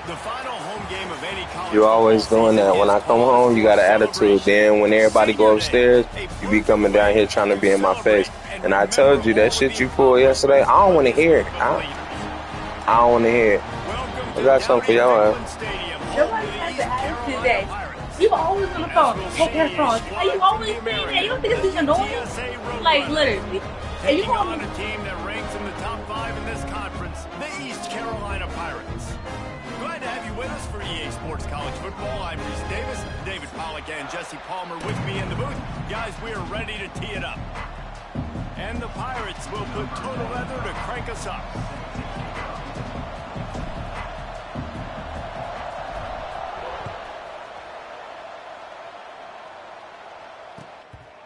The final home game of any college You always doing that. When I come home, you got an attitude. Then when everybody go upstairs, you be coming down here trying to be in my face. And I told you that shit you pulled yesterday, I don't want to hear it. I don't want to hear it. I got something for y'all. Nobody has the attitude today. You always on the phone. Take that phone. Are you always saying that? You don't think this is annoying? Like, literally. And you call on a team that ranks in the top 5 in this conference, the East Carolina Pirates. Glad to have you with us for EA Sports College Football. I'm Reese Davis, David Pollack and Jesse Palmer with me in the booth. Guys, we are ready to tee it up. And the Pirates will put total leather to crank us up.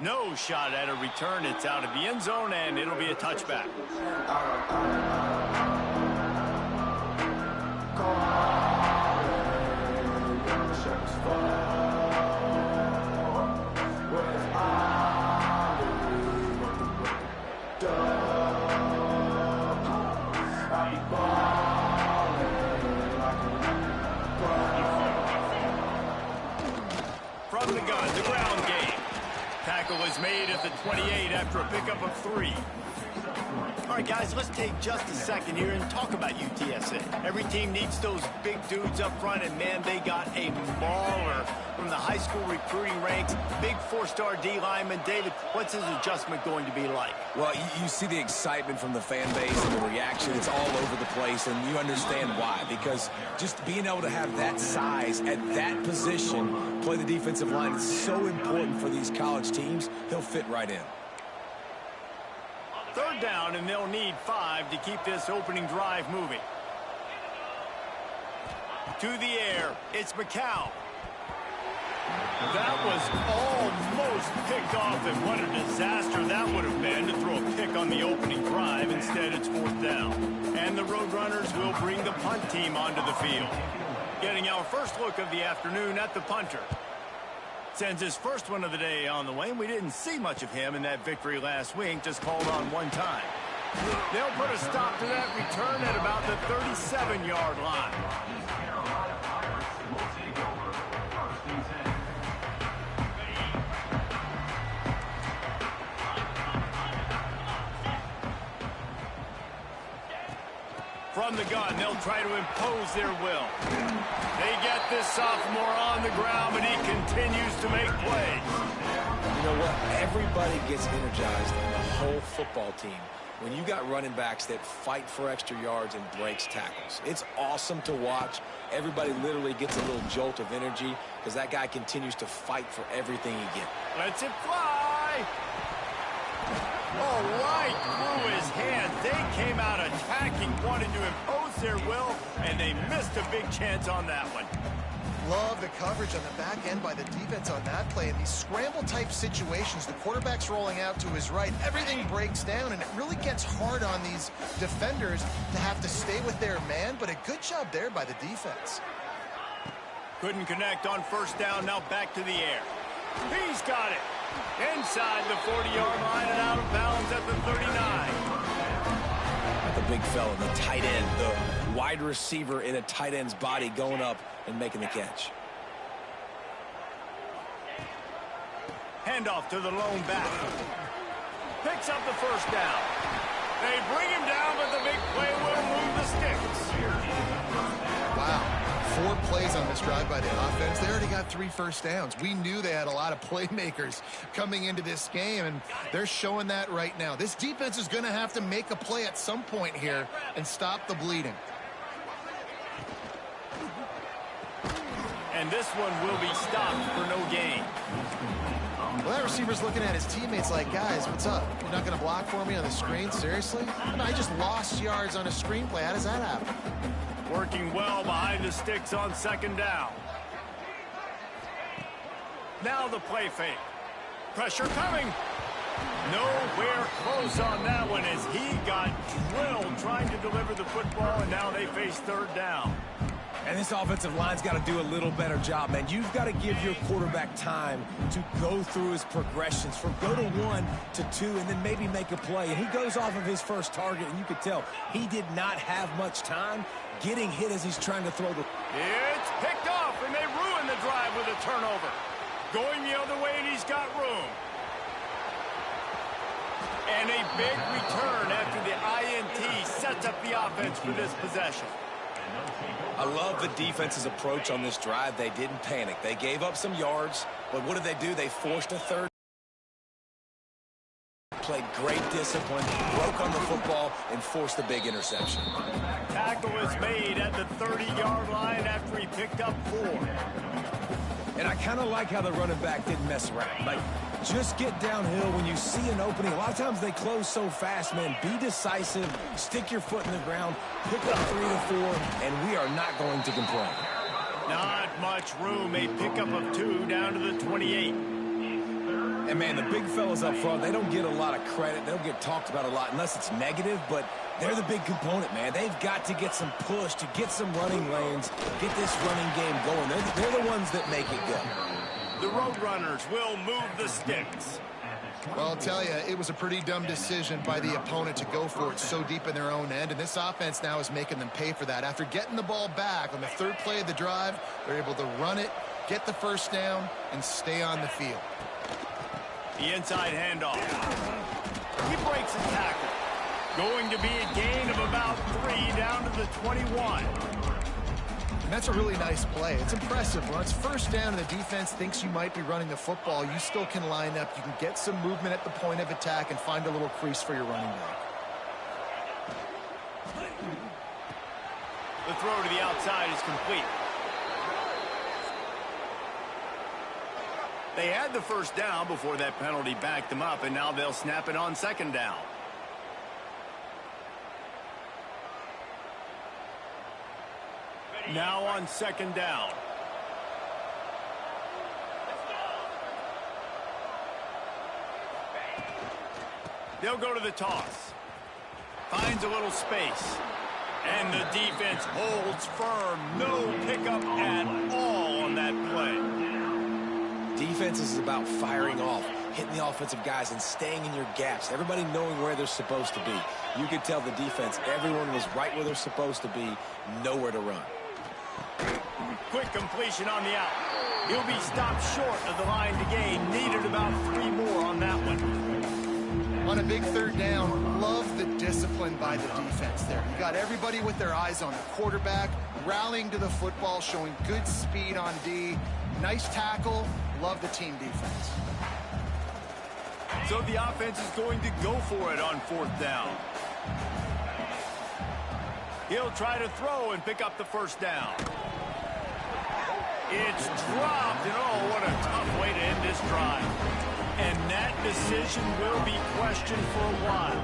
No shot at a return. It's out of the end zone, and it'll be a touchback. From the gun, the ground game. Tackle was made at the 28 after a pickup of 3. All right, guys, let's take just a second here and talk about UTSA. Every team needs those big dudes up front, and, man, they got a mauler from the high school recruiting ranks. Big 4-star D lineman. David, what's his adjustment going to be like? Well, you see the excitement from the fan base and the reaction. It's all over the place, and you understand why. Because just being able to have that size at that position, play the defensive line, is so important for these college teams. He'll fit right in. 3rd down, and they'll need 5 to keep this opening drive moving. To the air, it's McCown. That was almost picked off, and what a disaster that would have been to throw a pick on the opening drive. Instead, it's 4th down. And the Roadrunners will bring the punt team onto the field. Getting our first look of the afternoon at the punter. Sends his first one of the day on the way, and we didn't see much of him in that victory last week, just called on one time. They'll put a stop to that return at about the 37-yard line. From the gun, they'll try to impose their will. They get this sophomore on the ground, but he continues to make plays. You know what? Everybody gets energized on the whole football team when you got running backs that fight for extra yards and breaks tackles. It's awesome to watch. Everybody literally gets a little jolt of energy because that guy continues to fight for everything he gets. Lets it fly. Oh, right through his hand. They came out attacking, wanted to impose their will, and they missed a big chance on that one. Love the coverage on the back end by the defense on that play. In these scramble-type situations, the quarterback's rolling out to his right. Everything breaks down, and it really gets hard on these defenders to have to stay with their man, but a good job there by the defense. Couldn't connect on 1st down, now back to the air. He's got it. Inside the 40-yard line and out of bounds at the 39. The big fella, the tight end, the wide receiver in a tight end's body going up and making the catch. Handoff to the lone back. Picks up the 1st down. They bring him down, but the big play will move the sticks. Wow. 4 plays on this drive by the offense. They already got 3 first downs. We knew they had a lot of playmakers coming into this game, and they're showing that right now. This defense is going to have to make a play at some point here and stop the bleeding. And this one will be stopped for no gain. Well, that receiver's looking at his teammates like, guys, what's up? You're not going to block for me on the screen? Seriously? I just lost yards on a screenplay. How does that happen? Working well behind the sticks on 2nd down. Now the play fake. Pressure coming. Nowhere close on that one as he got drilled trying to deliver the football, and now they face 3rd down. And this offensive line's got to do a little better job, man. You've got to give your quarterback time to go through his progressions from go to 1 to 2 and then maybe make a play. And he goes off of his first target, and you could tell he did not have much time getting hit as he's trying to throw the... It's picked off, and they ruin the drive with a turnover. Going the other way, and he's got room. And a big return after the INT sets up the offense for this possession. I love the defense's approach on this drive. They didn't panic. They gave up some yards, but what did they do? They forced a third. Played great discipline, broke on the football, and forced a big interception. Tackle is made at the 30-yard line after he picked up 4. And I kind of like how the running back didn't mess around. Like, just get downhill when you see an opening. A lot of times they close so fast, man. Be decisive, stick your foot in the ground, pick up 3 to 4, and we are not going to complain. Not much room. A pickup of 2 down to the 28. And, man, the big fellas up front, they don't get a lot of credit. They don't get talked about a lot unless it's negative, but they're the big component, man. They've got to get some push, to get some running lanes, get this running game going. They're the ones that make it go. The Roadrunners will move the sticks. Well, I'll tell you, it was a pretty dumb decision by the opponent to go for it so deep in their own end, and this offense now is making them pay for that. After getting the ball back on the 3rd play of the drive, they're able to run it, get the first down, and stay on the field. The inside handoff. He breaks a tackle. Going to be a gain of about 3 down to the 21. And that's a really nice play. It's impressive. When it's first down and the defense thinks you might be running the football, you still can line up. You can get some movement at the point of attack and find a little crease for your running back. The throw to the outside is complete. They had the first down before that penalty backed them up, and now they'll snap it on 2nd down. Now on 2nd down. They'll go to the toss. Finds a little space. And the defense holds firm. No pickup at all on that play. Defense is about firing off, hitting the offensive guys, and staying in your gaps. Everybody knowing where they're supposed to be. You could tell the defense, everyone was right where they're supposed to be, nowhere to run. Quick completion on the out. He'll be stopped short of the line to gain. Needed about 3 more on that one. On a big 3rd down, love the discipline by the defense there. You got everybody with their eyes on the quarterback, rallying to the football, showing good speed on D. Nice tackle. Love the team defense. So the offense is going to go for it on 4th down. He'll try to throw and pick up the first down. It's dropped, and oh, what a tough way to end this drive. And that decision will be questioned for a while.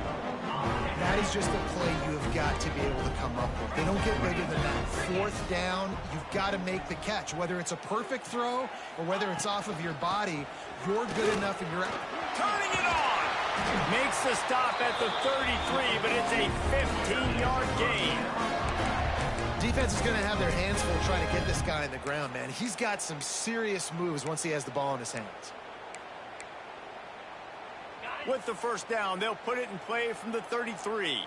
That is just a play you have got to be able to come up with. They don't get bigger than that. 4th down, you've got to make the catch. Whether it's a perfect throw or whether it's off of your body, you're good enough and you're... Turning it on! Makes the stop at the 33, but it's a 15-yard gain. Defense is going to have their hands full trying to get this guy on the ground, man. He's got some serious moves once he has the ball in his hands. With the first down, they'll put it in play from the 33.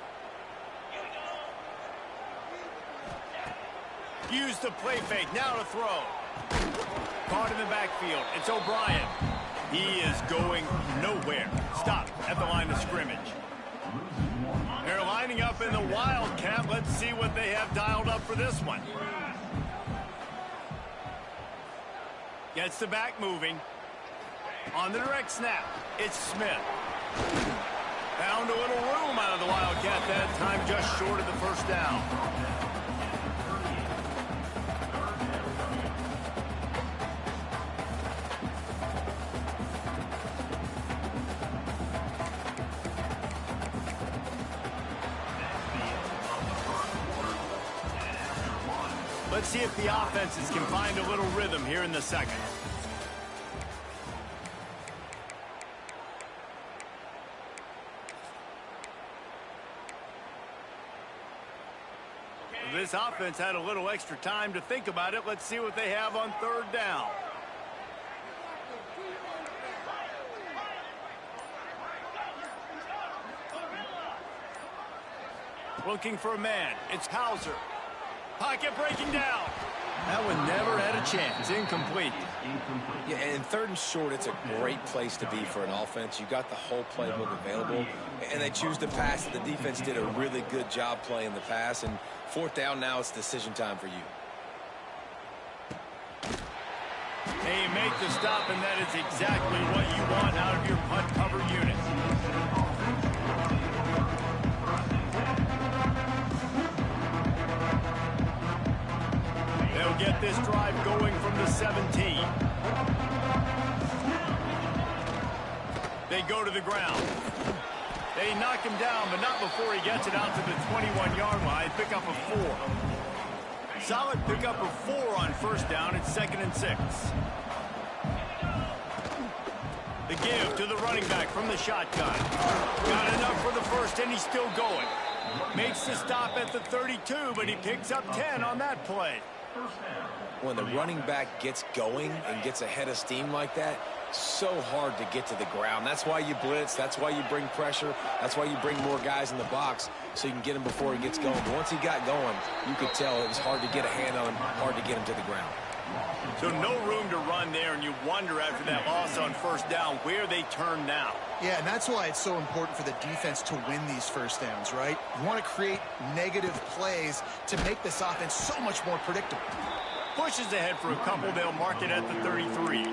Use the play fake. Now to throw. Caught in the backfield. It's O'Brien. He is going nowhere. Stop at the line of scrimmage. They're lining up in the Wildcat. Let's see what they have dialed up for this one. Gets the back moving. On the direct snap, it's Smith. Found a little room out of the Wildcat that time, just short of the first down. Let's see if the offenses can find a little rhythm here in the second. This offense had a little extra time to think about it. Let's see what they have on third down. Looking for a man. It's Hauser. Pocket breaking down. That one never had a chance. Incomplete. Yeah, and third and short, it's a great place to be for an offense. You got the whole playbook available, and they choose to pass it. The defense did a really good job playing the pass, and fourth down now, it's decision time for you. They make the stop, and that is exactly what you want out of your punt cover unit. They'll get this drive going from the 17. They go to the ground. They knock him down, but not before he gets it out to the 21-yard line. Pick up a 4. Solid pickup of 4 on first down. It's 2nd and 6. The give to the running back from the shotgun. Got enough for the first, and he's still going. Makes the stop at the 32, but he picks up 10 on that play. When the running back gets going and gets ahead of steam like that, so hard to get to the ground. That's why you blitz. That's why you bring pressure. That's why you bring more guys in the box so you can get him before he gets going. But once he got going, you could tell it was hard to get a hand on him, hard to get him to the ground. So no room to run there, and you wonder after that loss on first down where they turn now. Yeah, and that's why it's so important for the defense to win these first downs, right? You want to create negative plays to make this offense so much more predictable. Pushes ahead for a couple. They'll mark it at the 33.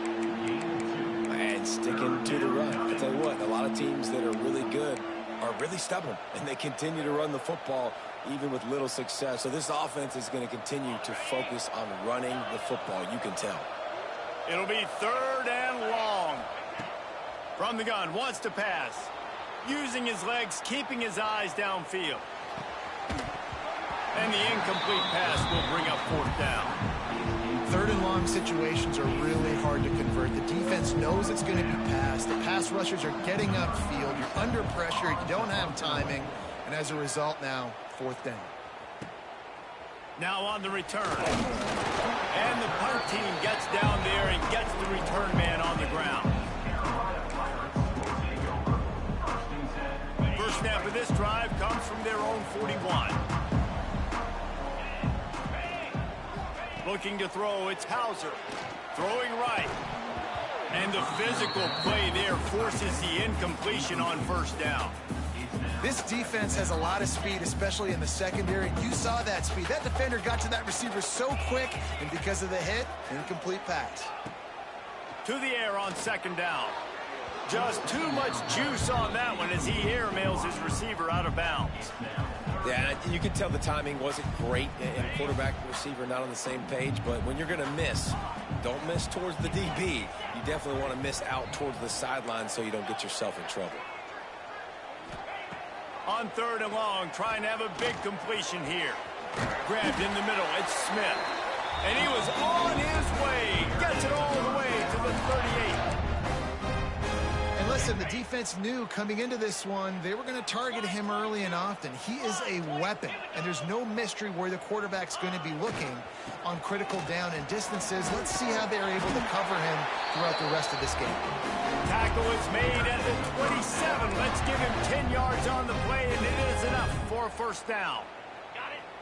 And sticking to the run. I tell you what, a lot of teams that are really good are really stubborn, and they continue to run the football even with little success. So this offense is going to continue to focus on running the football. You can tell. It'll be 3rd and long. From the gun, wants to pass. Using his legs, keeping his eyes downfield. And the incomplete pass will bring up 4th down. 3rd and long situations are really hard to convert. The defense knows it's going to be passed. The pass rushers are getting upfield. You're under pressure. You don't have timing. And as a result now, 4th down. Now on the return. And the punt team gets down there and gets the return man on the ground. First snap of this drive comes from their own 41. Looking to throw, it's Hauser. Throwing right. And the physical play there forces the incompletion on first down. This defense has a lot of speed, especially in the secondary. You saw that speed. That defender got to that receiver so quick, and because of the hit, incomplete pass. To the air on 2nd down. Just too much juice on that one as he airmails his receiver out of bounds. Yeah, you can tell the timing wasn't great, and quarterback and receiver not on the same page, but when you're going to miss, don't miss towards the DB. You definitely want to miss out towards the sideline so you don't get yourself in trouble. On 3rd and long, trying to have a big completion here. Grabbed in the middle, it's Smith. And he was on his way. Gets it all the way to the 38. And listen, the defense knew coming into this one, they were going to target him early and often. He is a weapon, and there's no mystery where the quarterback's going to be looking on critical down and distances. Let's see how they're able to cover him throughout the rest of this game. Tackle is made at the 27. Let's give him 10 yards on the play, and it is enough for a first down.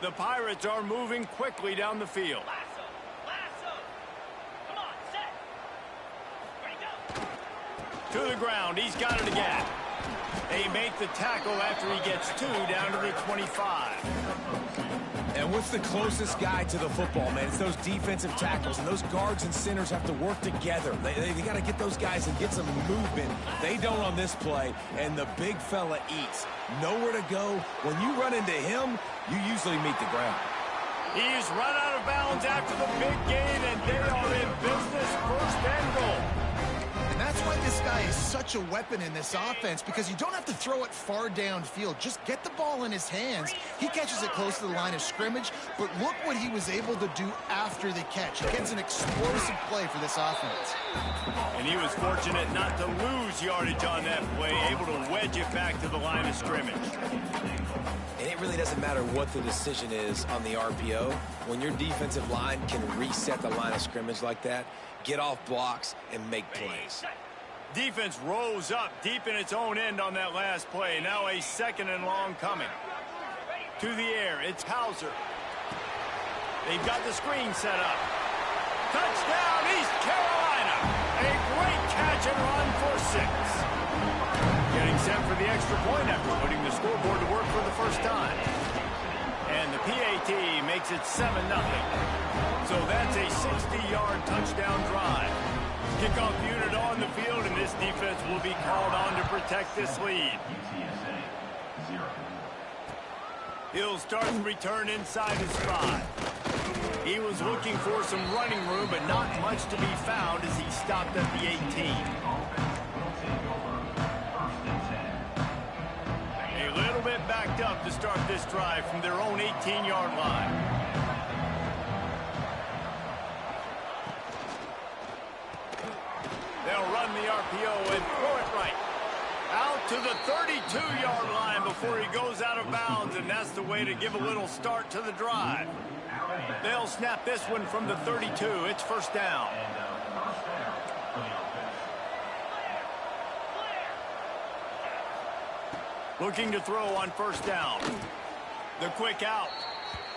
The Pirates are moving quickly down the field. Come on, set. Ready, go. To the ground, he's got it again. They make the tackle after he gets 2 down to the 25. And what's the closest guy to the football, man? It's those defensive tackles, and those guards and centers have to work together. They got to get those guys and get some movement. They don't on this play, and the big fella eats. Nowhere to go. When you run into him, you usually meet the ground. He's run out of bounds after the big gain, and they are in business. 1st and goal. And that's why this guy is such a weapon in this offense, because you don't have to throw it far downfield. Just get the ball in his hands. He catches it close to the line of scrimmage, but look what he was able to do after the catch. He gets an explosive play for this offense. And he was fortunate not to lose yardage on that play, able to wedge it back to the line of scrimmage. And it really doesn't matter what the decision is on the RPO. When your defensive line can reset the line of scrimmage like that, get off blocks and make plays. Defense rose up deep in its own end on that last play. Now a 2nd and long coming. To the air, it's Hauser. They've got the screen set up. Touchdown, East Carolina. A great catch and run for 6. Getting set for the extra point after putting the scoreboard to work for the first time. And the PAT makes it 7-0. So that's a 60-yard touchdown drive. Kickoff unit on the field, and this defense will be called on to protect this lead. He'll start the return inside his 5. He was looking for some running room, but not much to be found as he stopped at the 18. A little bit backed up to start this drive from their own 18-yard line. They'll run the RPO and throw it right. Out to the 32-yard line before he goes out of bounds, and that's the way to give a little start to the drive. They'll snap this one from the 32. It's first down. Looking to throw on first down. The quick out.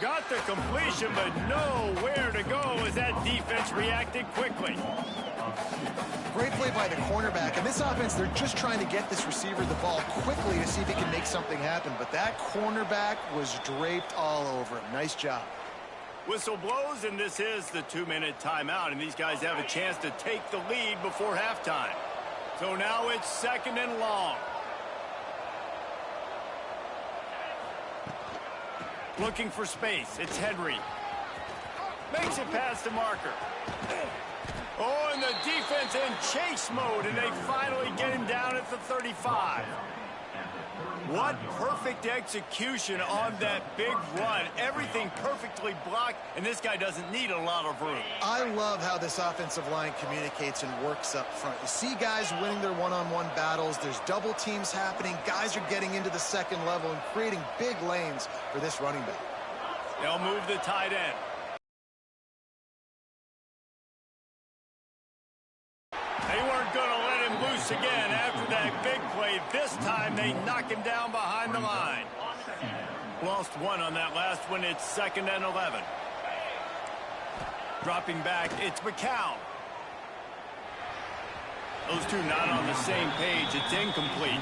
Got the completion, but nowhere to go as that defense reacted quickly. Great play by the cornerback. And this offense, they're just trying to get this receiver the ball quickly to see if he can make something happen. But that cornerback was draped all over him. Nice job. Whistle blows, and this is the 2-minute timeout. And these guys have a chance to take the lead before halftime. So now it's 2nd and long. Looking for space. It's Henry. Makes it past the marker. Oh, and the defense in chase mode, and they finally get him down at the 35. What perfect execution on that big run. Everything perfectly blocked, and this guy doesn't need a lot of room. I love how this offensive line communicates and works up front. You see guys winning their one-on-one battles. There's double teams happening. Guys are getting into the second level and creating big lanes for this running back. They'll move the tight end. They weren't going to let him loose again after that big play. This time they knock him down behind the line. Lost one on that last one. It's 2nd and 11. Dropping back, it's McCown. Those two not on the same page. It's incomplete.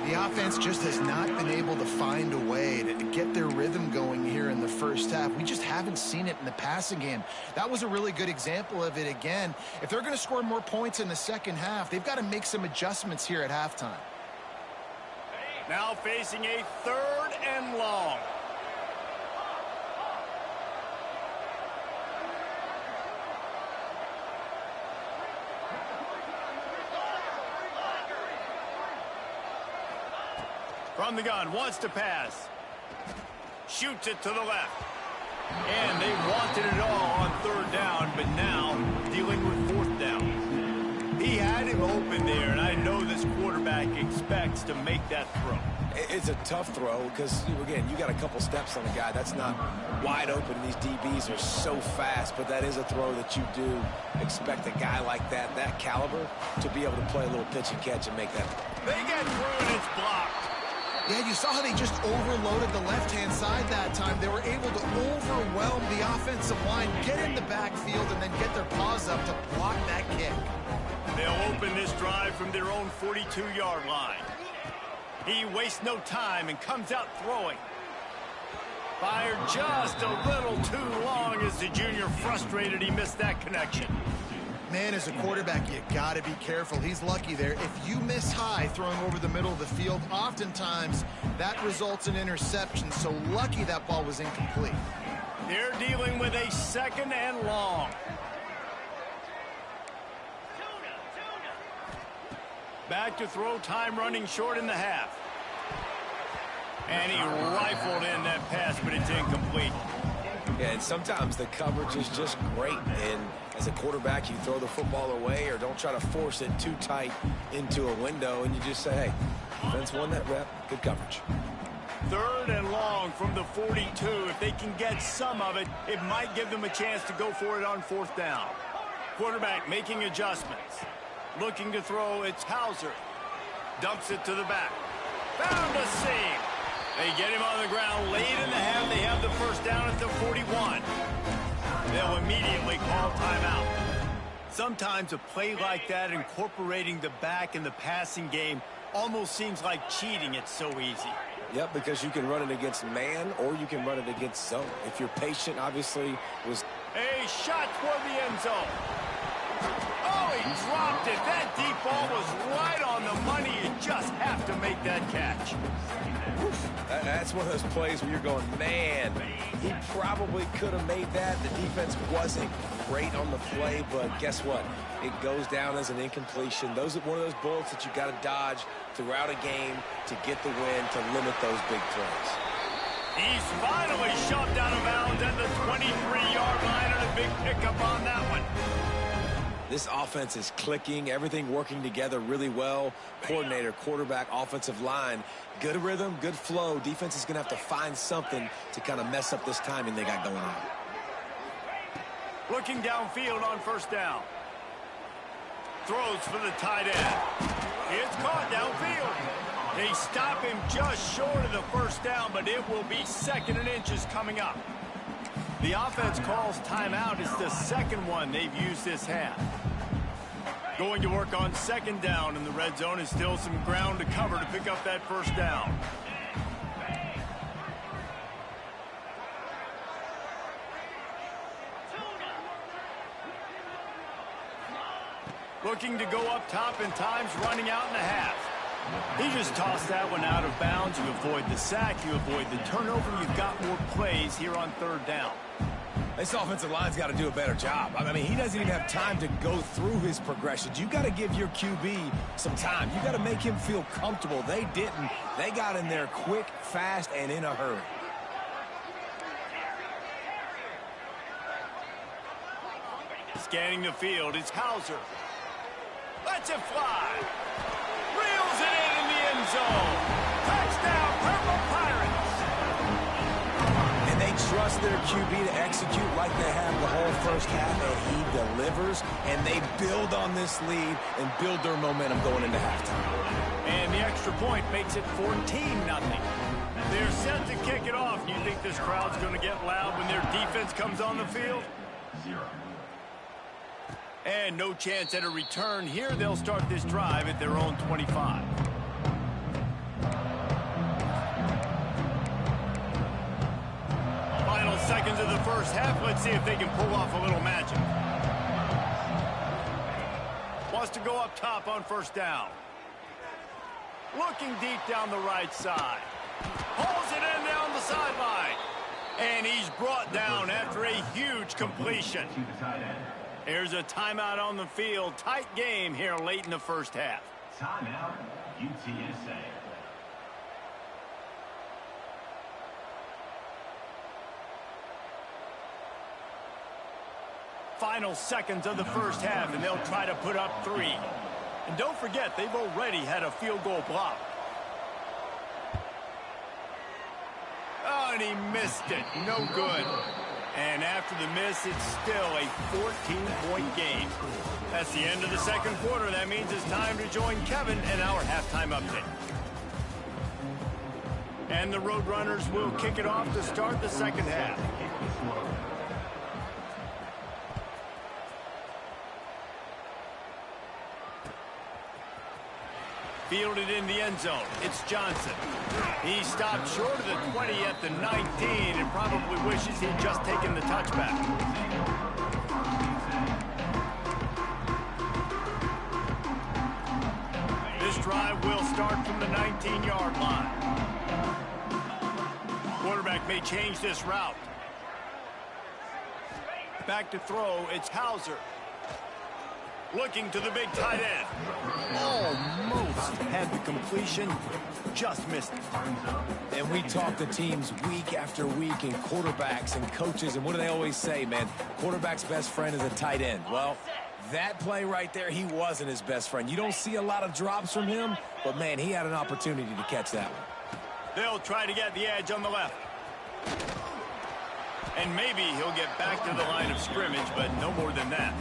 The offense just has not been able to find a way to get their rhythm going here in the first half. We just haven't seen it in the passing game. That was a really good example of it again. If they're going to score more points in the second half, they've got to make some adjustments here at halftime. Now facing a 3rd and long. From the gun, wants to pass. Shoots it to the left. And they wanted it all on 3rd down, but now dealing with 4th down. He had him open there, and I know this quarterback expects to make that throw. It's a tough throw because, again, you got a couple steps on the guy. That's not wide open. These DBs are so fast, but that is a throw that you do expect a guy like that caliber, to be able to play a little pitch and catch and make that. They get through, and it's blocked. Yeah, you saw how they just overloaded the left-hand side that time. They were able to overwhelm the offensive line, get in the backfield, and then get their paws up to block that kick. They'll open this drive from their own 42-yard line. He wastes no time and comes out throwing. Fired just a little too long as the junior frustrated he missed that connection. Man, as a quarterback, you got to be careful. He's lucky there. If you miss high throwing over the middle of the field, oftentimes that results in interception. So lucky that ball was incomplete. They're dealing with a 2nd and long. Back to throw, time running short in the half. And he rifled in that pass, but it's incomplete. Yeah, and sometimes the coverage is just great. And as a quarterback, you throw the football away or don't try to force it too tight into a window, and you just say, hey, defense won that rep. Good coverage. 3rd and long from the 42. If they can get some of it, it might give them a chance to go for it on 4th down. Quarterback making adjustments. Looking to throw, it's Hauser. Dumps it to the back. Found a seam. They get him on the ground late in the half. They have the first down at the 41. They'll immediately call timeout. Sometimes a play like that, incorporating the back in the passing game, almost seems like cheating. It's so easy. Yep, because you can run it against man or you can run it against zone. If you're patient, obviously, was... A shot toward the end zone. Oh, he dropped it. That deep ball was right on the money. You just have to make that catch. That's one of those plays where you're going, man, he probably could have made that. The defense wasn't great on the play, but guess what? It goes down as an incompletion. Those are one of those bullets that you got to dodge throughout a game to get the win, to limit those big plays. He's finally shoved out of bounds at the 23-yard line, and a big pickup on that one. This offense is clicking, everything working together really well. Coordinator, quarterback, offensive line, good rhythm, good flow. Defense is going to have to find something to kind of mess up this timing they got going on. Looking downfield on 1st down. Throws for the tight end. It's caught downfield. They stop him just short of the 1st down, but it will be 2nd and inches coming up. The offense calls timeout. It's the 2nd one they've used this half. Going to work on 2nd down, and the red zone is still some ground to cover to pick up that 1st down. Looking to go up top, and time's running out in the half. He just tossed that one out of bounds. You avoid the sack, you avoid the turnover. You've got more plays here on 3rd down. This offensive line's got to do a better job. I mean, he doesn't even have time to go through his progressions. You got to give your QB some time. You got to make him feel comfortable. They didn't. They got in there quick, fast, and in a hurry. Scanning the field, it's Hauser. Lets it fly. Reels it in the end zone. Touchdown, Purple Pirates. And they trust their QB to execute like they have the whole 1st half, and he delivers, and they build on this lead and build their momentum going into halftime. And the extra point makes it 14-0. They're set to kick it off. You think this crowd's going to get loud when their defense comes on the field? And no chance at a return here. They'll start this drive at their own 25. Final seconds of the 1st half. Let's see if they can pull off a little magic. Wants to go up top on 1st down. Looking deep down the right side. Pulls it in down the sideline. And he's brought down after a huge completion. There's a timeout on the field. Tight game here late in the 1st half. Timeout, UTSA. Final seconds of the 1st half, and they'll try to put up 3. And don't forget, they've already had a field goal block. Oh, and he missed it. No good. And after the miss, it's still a 14-point game. That's the end of the 2nd quarter. That means it's time to join Kevin in our halftime update. And the Roadrunners will kick it off to start the 2nd half. Fielded in the end zone. It's Johnson. He stopped short of the 20 at the 19 and probably wishes he'd just taken the touchback. This drive will start from the 19-yard line. Quarterback may change this route. Back to throw, it's Hauser. Looking to the big tight end. Almost had the completion. Just missed it. And we talk to teams week after week and quarterbacks and coaches. And what do they always say, man? Quarterback's best friend is a tight end. Well, that play right there, he wasn't his best friend. You don't see a lot of drops from him, but, man, he had an opportunity to catch that one. They'll try to get the edge on the left. And maybe he'll get back to the line of scrimmage, but no more than that.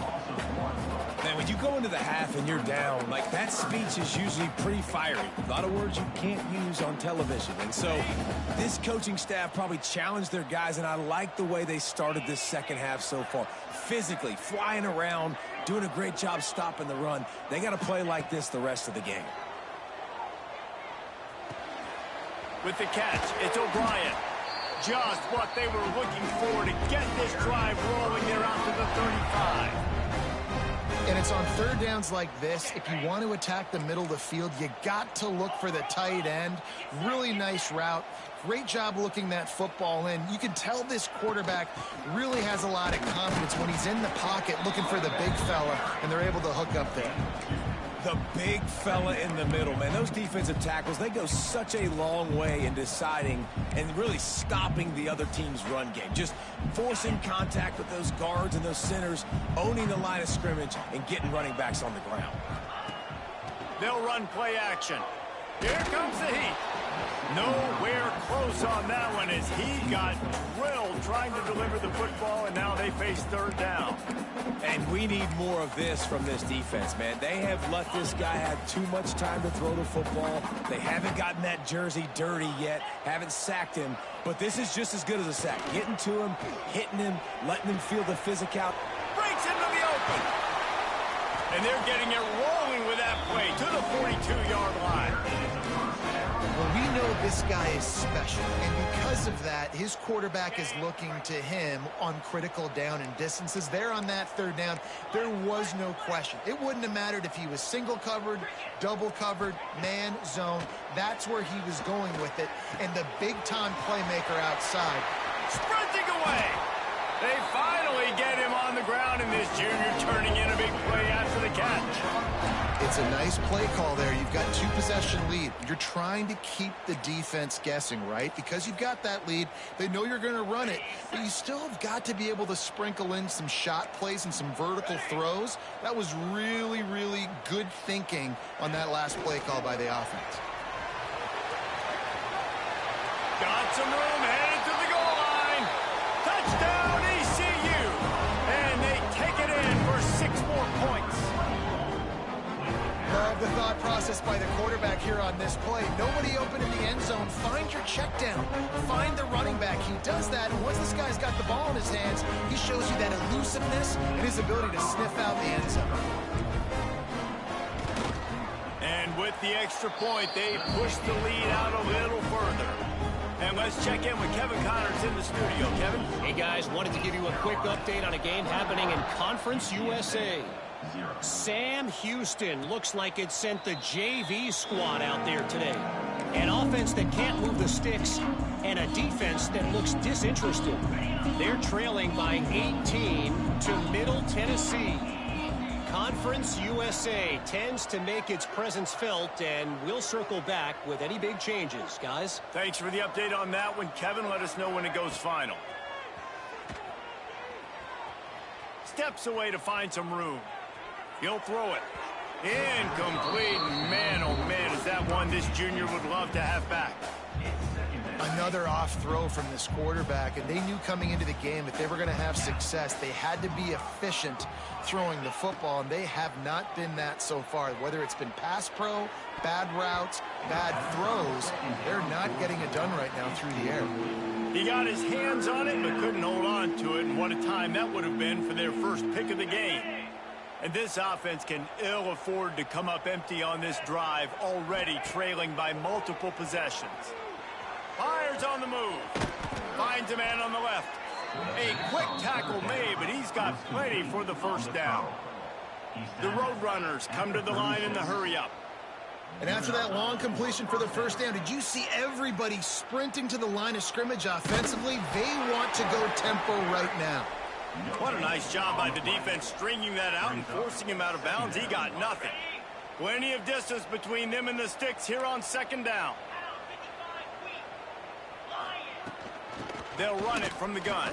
Man, when you go into the half and you're down, like, that speech is usually pretty fiery. A lot of words you can't use on television. And so this coaching staff probably challenged their guys, and I like the way they started this second half so far. Physically, flying around, doing a great job stopping the run. They got to play like this the rest of the game. With the catch, it's O'Brien. Just what they were looking for to get this drive rolling there out to the 35. And it's on third downs like this. If you want to attack the middle of the field, you got to look for the tight end. Really nice route. Great job looking that football in. You can tell this quarterback really has a lot of confidence when he's in the pocket looking for the big fella, and they're able to hook up there. The big fella in the middle, man. Those defensive tackles, they go such a long way in deciding and really stopping the other team's run game. Just forcing contact with those guards and those centers, owning the line of scrimmage, and getting running backs on the ground. They'll run play action. Here comes the heat. Nowhere close on that one as he got drilled trying to deliver the football, and now they face third down. And we need more of this from this defense, man. They have let this guy have too much time to throw the football. They haven't gotten that jersey dirty yet, haven't sacked him, but this is just as good as a sack. Getting to him, hitting him, letting him feel the physical. Breaks into the open. And they're getting it rolling with that play to the 42-yard line. Well, we know this guy is special, and because of that, his quarterback is looking to him on critical down and distances. There on that third down, there was no question. It wouldn't have mattered if he was single covered, double covered, man, zone. That's where he was going with it, and the big-time playmaker outside. Sprinting away. They finally get him on the ground, and this junior turning in a big play after the catch. It's a nice play call there. You've got two-possession lead. You're trying to keep the defense guessing, right? Because you've got that lead, they know you're going to run it, but you still have got to be able to sprinkle in some shot plays and some vertical throws. That was really, really good thinking on that last play call by the offense. Got some room, headed to the goal line. Touchdown, ECU. And they take it in for 6 more points. Love the thought process by the quarterback here on this play. Nobody open in the end zone. Find your check down. Find the running back. He does that, and once this guy's got the ball in his hands, he shows you that elusiveness and his ability to sniff out the end zone. And with the extra point, they push the lead out a little further. And let's check in with Kevin Connors in the studio. Kevin? Hey, guys. Wanted to give you a quick update on a game happening in Conference USA. Sam Houston looks like it sent the JV squad out there today. An offense that can't move the sticks and a defense that looks disinterested. They're trailing by 18 to Middle Tennessee. Conference USA tends to make its presence felt, and we'll circle back with any big changes, guys. Thanks for the update on that one, Kevin. Let us know when it goes final. Steps away to find some room. He'll throw it. Incomplete. Man, oh man, is that one this junior would love to have back. Another off throw from this quarterback, and they knew coming into the game if they were going to have success, they had to be efficient throwing the football, and they have not been that so far. Whether it's been pass pro, bad routes, bad throws, they're not getting it done right now through the air. He got his hands on it but couldn't hold on to it, and what a time that would have been for their first pick of the game. And this offense can ill afford to come up empty on this drive, already trailing by multiple possessions. Fires on the move. Finds a man on the left. A quick tackle made, but he's got plenty for the first down. The Roadrunners come to the line in the hurry-up. And after that long completion for the first down, did you see everybody sprinting to the line of scrimmage offensively? They want to go tempo right now. What a nice job by the defense stringing that out and forcing him out of bounds. He got nothing. Plenty of distance between them and the sticks here on second down. They'll run it from the gun.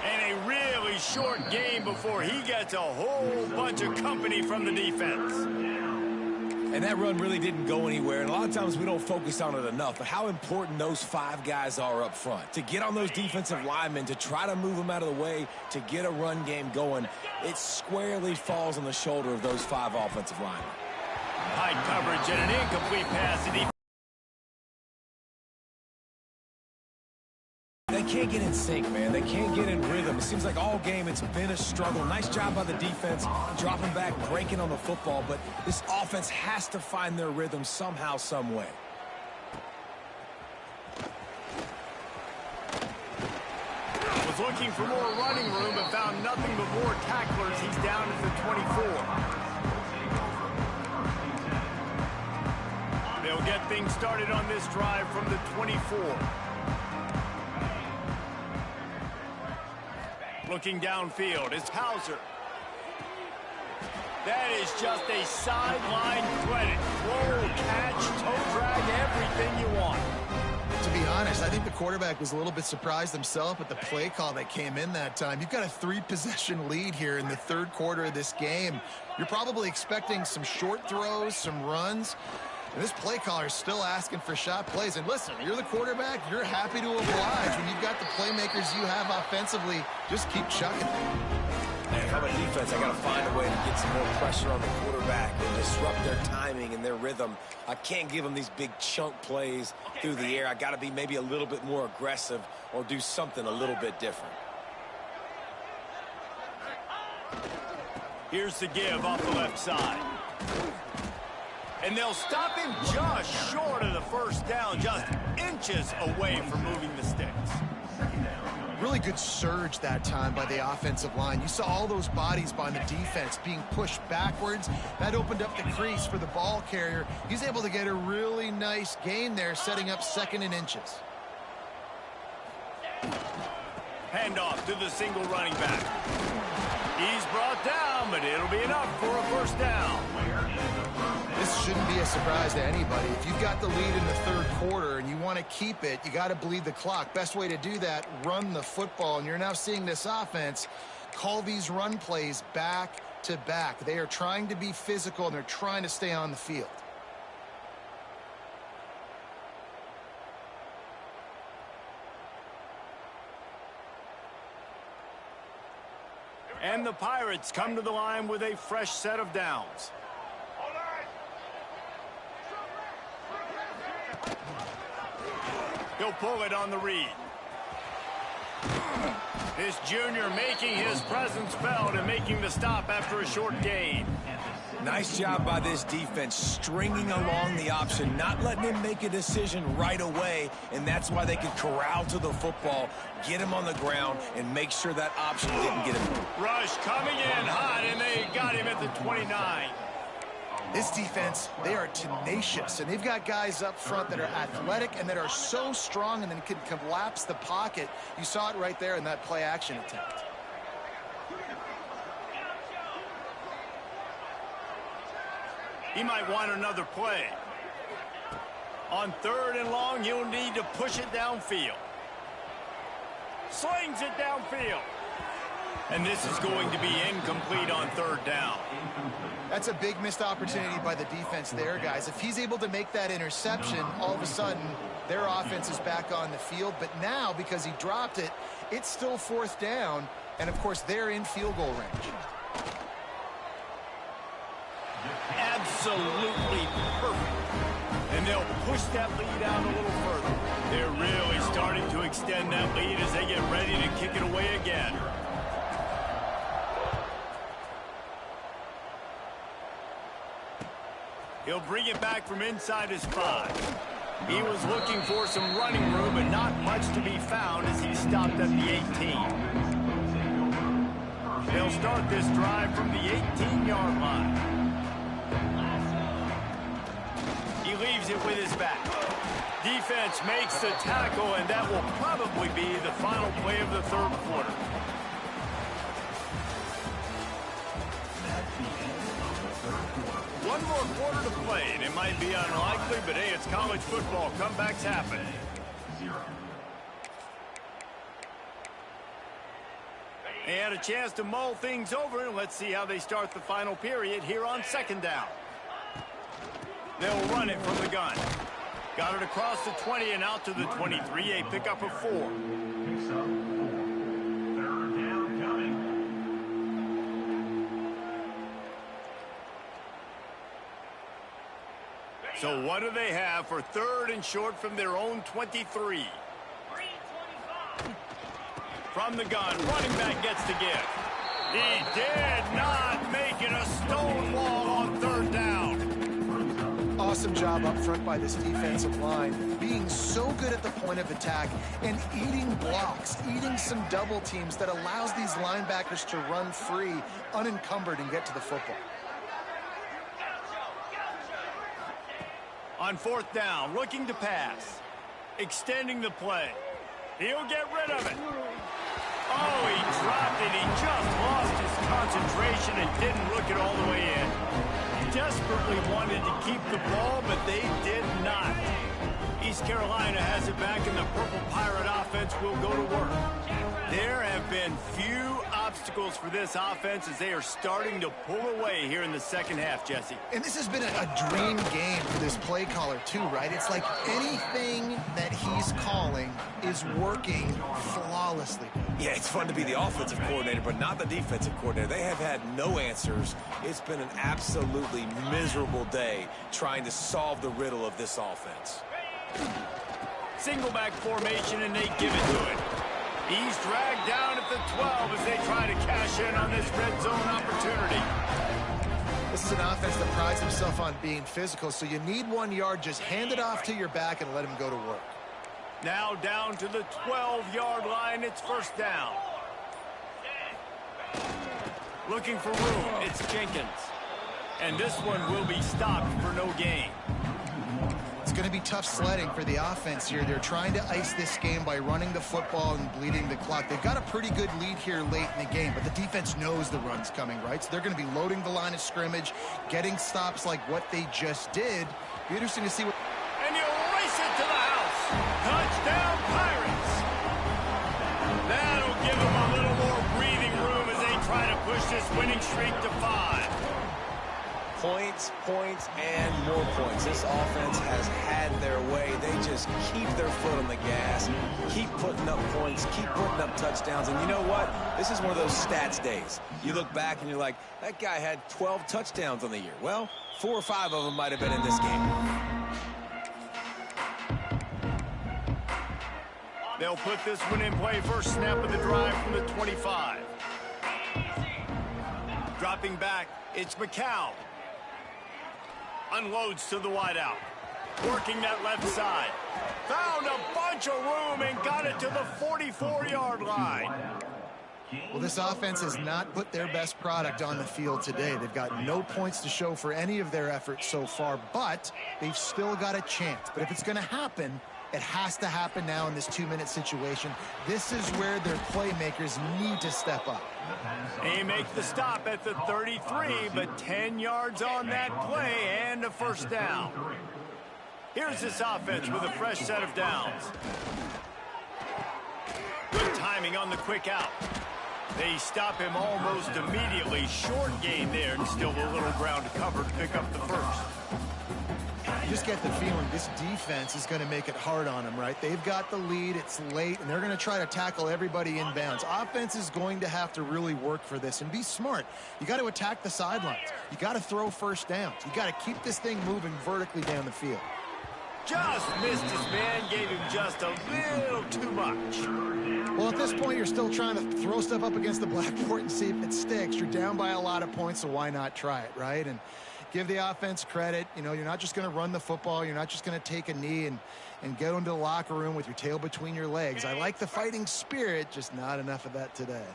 And a really short game before he gets a whole bunch of company from the defense. And that run really didn't go anywhere, and a lot of times we don't focus on it enough, but how important those 5 guys are up front. To get on those defensive linemen, to try to move them out of the way, to get a run game going, it squarely falls on the shoulder of those 5 offensive linemen. High coverage and an incomplete pass. They can't get in sync, man. They can't get in rhythm. It seems like all game it's been a struggle. Nice job by the defense, dropping back, breaking on the football, but this offense has to find their rhythm somehow, some way. Was looking for more running room but found nothing but more tacklers. He's down at the 24. They'll get things started on this drive from the 24. Looking downfield, it's Hauser. That is just a sideline credit. Roll, catch, toe drag, everything you want. To be honest, I think the quarterback was a little bit surprised himself at the play call that came in that time. You've got a 3-possession lead here in the third quarter of this game. You're probably expecting some short throws, some runs. And this play caller is still asking for shot plays. And listen, you're the quarterback. You're happy to oblige. When you've got the playmakers you have offensively, just keep chucking. And if I'm a defense, I got to find a way to get some more pressure on the quarterback and disrupt their timing and their rhythm. I can't give them these big chunk plays through the air. I got to be maybe a little bit more aggressive or do something a little bit different. Here's the give off the left side. And they'll stop him just short of the first down, just inches away from moving the sticks. Really good surge that time by the offensive line. You saw all those bodies by the defense being pushed backwards. That opened up the crease for the ball carrier. He's able to get a really nice gain there, setting up 2nd and inches. Handoff to the single running back. He's brought down, but it'll be enough for a first down. This shouldn't be a surprise to anybody. If you've got the lead in the third quarter and you want to keep it, you got to bleed the clock. Best way to do that, run the football. And you're now seeing this offense call these run plays back to back. They are trying to be physical, and they're trying to stay on the field. And the Pirates come to the line with a fresh set of downs. He'll pull it on the read. This junior making his presence felt and making the stop after a short gain. Nice job by this defense, stringing along the option, not letting him make a decision right away, and that's why they could corral to the football, get him on the ground, and make sure that option didn't get him. Rush coming in hot, and they got him at the 29. This defense, they are tenacious, and they've got guys up front that are athletic and that are so strong and then can collapse the pocket. You saw it right there in that play-action attempt. He might want another play. On 3rd and long, he'll need to push it downfield. Slings it downfield. And this is going to be incomplete on 3rd down. That's a big missed opportunity by the defense there, guys. If he's able to make that interception, all of a sudden, their offense is back on the field. But now, because he dropped it, it's still 4th down. And, of course, they're in field goal range. Absolutely perfect. And they'll push that lead out a little further. They're really starting to extend that lead as they get ready to kick it away again. He'll bring it back from inside his 5. He was looking for some running room, but not much to be found as he stopped at the 18. They'll start this drive from the 18-yard line. He leaves it with his back. Defense makes the tackle, and that will probably be the final play of the third quarter. One more quarter to play, and it might be unlikely, but hey, it's college football. Comebacks happen. And a chance to mull things over, and let's see how they start the final period here on second down. They'll run it from the gun. Got it across the 20 and out to the 23, a pickup of 4. So what do they have for third and short from their own 23? From the gun, running back gets the give. He did not make it a stone wall on third down. Awesome job up front by this defensive line, being so good at the point of attack and eating blocks, eating some double teams that allows these linebackers to run free, unencumbered, and get to the football. On fourth down, looking to pass. Extending the play. He'll get rid of it. Oh, he dropped it. He just lost his concentration and didn't look it all the way in. Desperately wanted to keep the ball, but they did not. East Carolina has it back, and the Purple Pirate offense will go to work. There have been few obstacles for this offense as they are starting to pull away here in the second half, Jesse. And this has been a dream game for this play caller too, right? It's like anything that he's calling is working flawlessly. Yeah, it's fun to be the offensive coordinator, but not the defensive coordinator. They have had no answers. It's been an absolutely miserable day trying to solve the riddle of this offense. Single back formation, and they give it to it. He's dragged down at the 12 as they try to cash in on this red zone opportunity. This is an offense that prides himself on being physical, so you need 1 yard. Just hand it off to your back and let him go to work. Now down to the 12-yard line. It's first down. Looking for room. It's Jenkins. And this one will be stopped for no gain. It's going to be tough sledding for the offense here. They're trying to ice this game by running the football and bleeding the clock. They've got a pretty good lead here late in the game, but the defense knows the run's coming, right? So they're going to be loading the line of scrimmage, getting stops like what they just did. Be interesting to see what... And you race it to the house. Touchdown, Pirates. That'll give them a little more breathing room as they try to push this winning streak to 5. Points, points, and more points. This offense has had their way. They just keep their foot on the gas, keep putting up points, keep putting up touchdowns. And you know what? This is one of those stats days. You look back and you're like, that guy had 12 touchdowns on the year. Well, 4 or 5 of them might have been in this game. They'll put this one in play. First snap of the drive from the 25. Dropping back, it's McCown. Unloads to the wideout. Working that left side. Found a bunch of room and got it to the 44-yard line. Well, this offense has not put their best product on the field today. They've got no points to show for any of their efforts so far, but they've still got a chance. But if it's going to happen, it has to happen now in this 2-minute situation. This is where their playmakers need to step up. They make the stop at the 33, but 10 yards on that play and a first down. Here's this offense with a fresh set of downs. Good timing on the quick out. They stop him almost immediately. Short gain there, and still a little ground to cover to pick up the first. Just get the feeling this defense is going to make it hard on them, right? They've got the lead, it's late, and they're going to try to tackle everybody inbounds. Offense is going to have to really work for this and be smart. You got to attack the sidelines. You got to throw first downs. You got to keep this thing moving vertically down the field. Just missed his man, gave him just a little too much. Well, at this point, you're still trying to throw stuff up against the blackboard and see if it sticks. You're down by a lot of points, so why not try it, right? And give the offense credit. You know, you're not just going to run the football. You're not just going to take a knee and go into the locker room with your tail between your legs. I like the fighting spirit, just not enough of that today.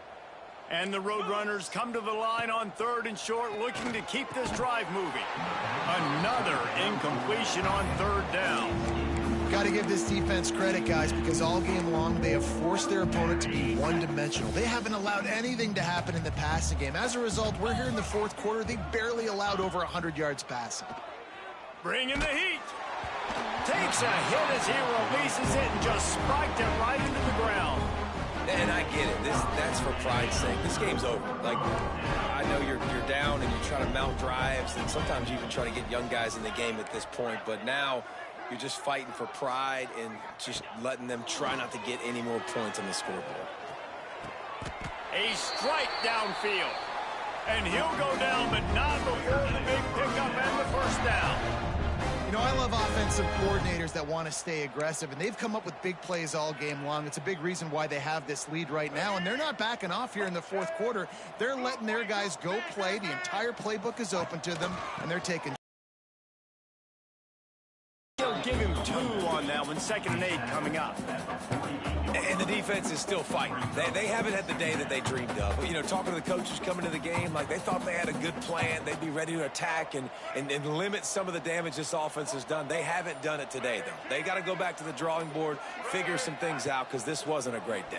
And the Roadrunners come to the line on third and short, looking to keep this drive moving. Another incompletion on third down. Got to give this defense credit, guys, because all game long they have forced their opponent to be one-dimensional. They haven't allowed anything to happen in the passing game. As a result, we're here in the fourth quarter. They barely allowed over 100 yards passing. Bringing the heat. Takes a hit as he releases it and just spiked it right into the ground. And I get it. That's for pride's sake. This game's over. Like, I know you're down and you're trying to mount drives, and sometimes you even try to get young guys in the game at this point. But now you're just fighting for pride and just letting them try not to get any more points on the scoreboard. A strike downfield. And he'll go down, but not before the big pickup and the first down. You know, I love offensive coordinators that want to stay aggressive, and they've come up with big plays all game long. It's a big reason why they have this lead right now, and they're not backing off here in the fourth quarter. They're letting their guys go play. The entire playbook is open to them, and they're taking. He'll give him 2 on that one, 2nd and 8 coming up. And the defense is still fighting. They haven't had the day that they dreamed of. You know, talking to the coaches coming to the game, like they thought they had a good plan. They'd be ready to attack and limit some of the damage this offense has done. They haven't done it today, though. They got to go back to the drawing board, figure some things out, because this wasn't a great day.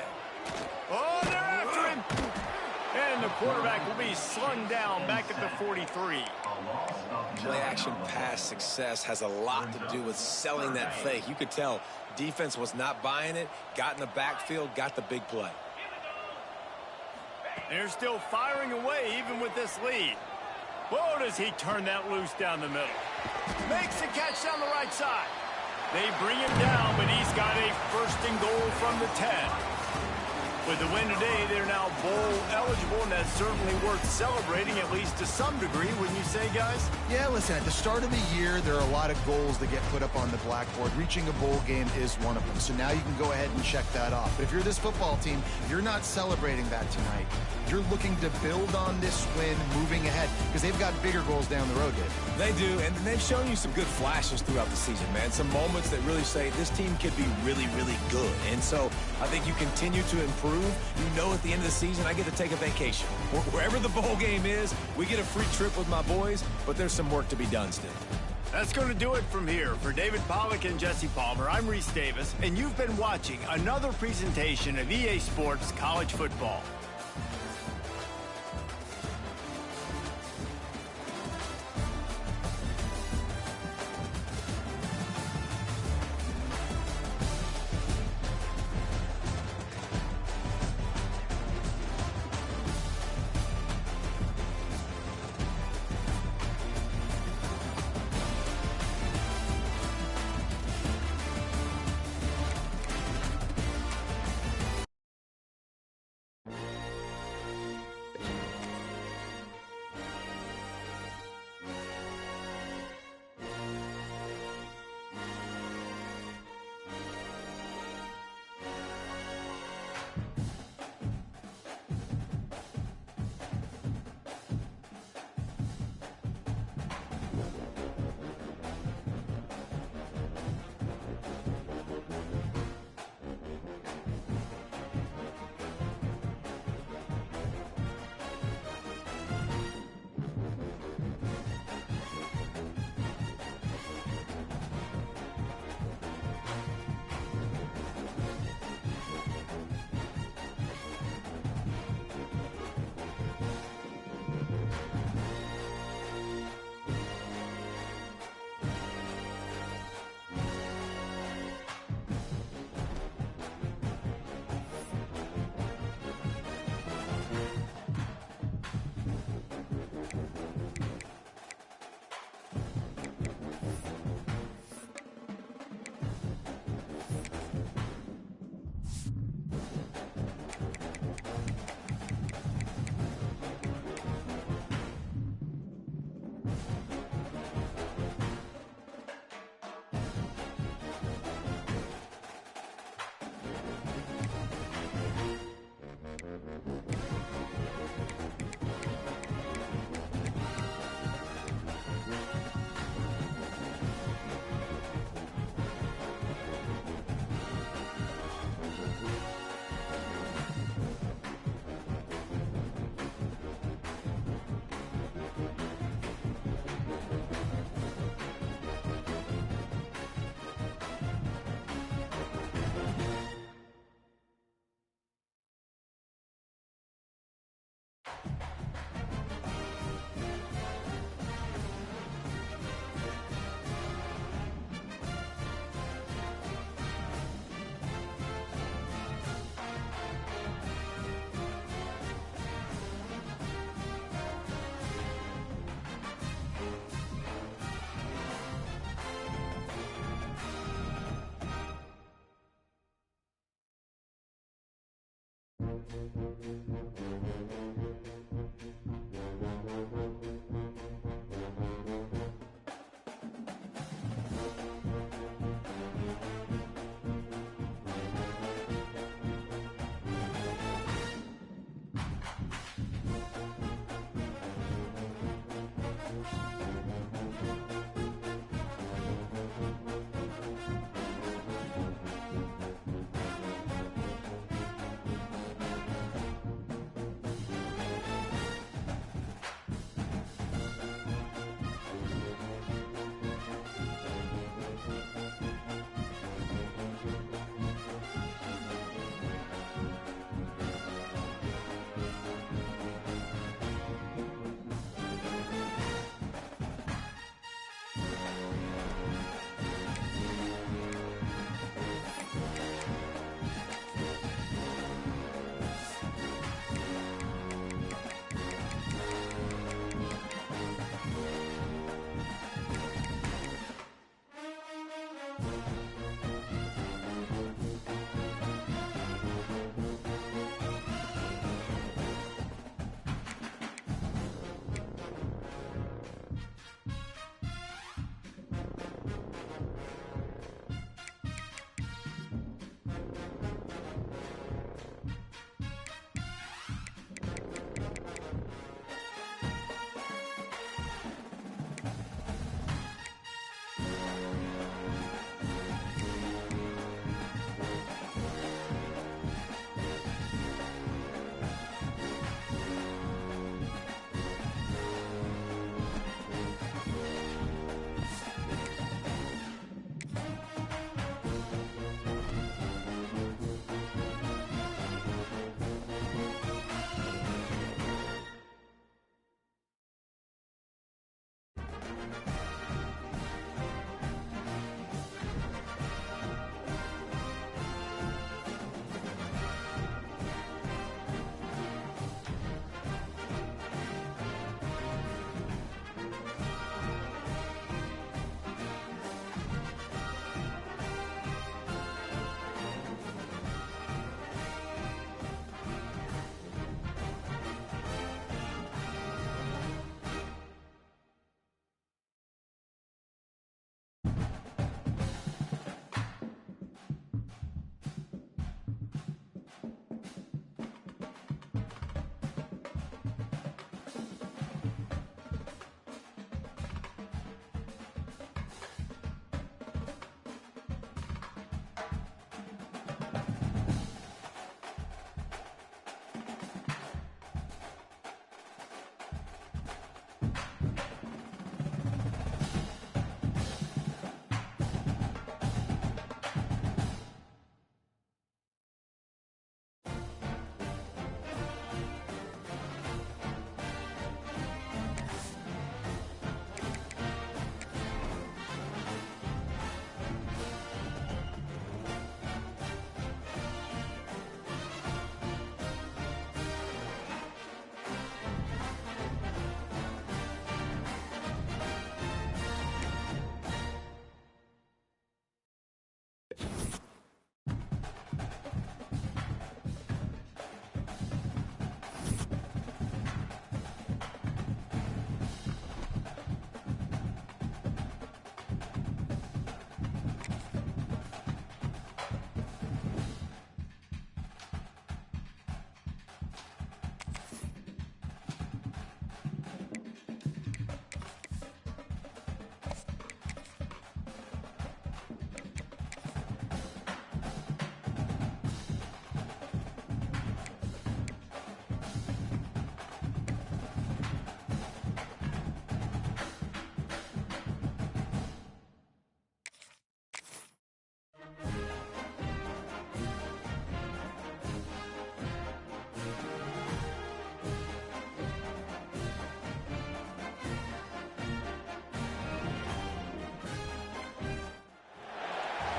Oh, they're after him. And the quarterback will be slung down back at the 43. Play-action pass success has a lot to do with selling that fake. You could tell defense was not buying it, got in the backfield, got the big play. They're still firing away even with this lead. Whoa, does he turn that loose down the middle. Makes the catch down the right side. They bring him down, but he's got a 1st and goal from the 10. With the win today, they're now bowl eligible, and that's certainly worth celebrating, at least to some degree, wouldn't you say, guys? Yeah, listen, at the start of the year, there are a lot of goals that get put up on the blackboard. Reaching a bowl game is one of them, so now you can go ahead and check that off. But if you're this football team, you're not celebrating that tonight. You're looking to build on this win moving ahead, because they've got bigger goals down the road, Dave. They do, and they've shown you some good flashes throughout the season, man. Some moments that really say this team could be really, really good. And so I think you continue to improve. You know at the end of the season, I get to take a vacation. Wherever the bowl game is, we get a free trip with my boys, but there's some work to be done still. That's going to do it from here. For David Pollack and Jesse Palmer, I'm Reese Davis, and you've been watching another presentation of EA Sports College Football.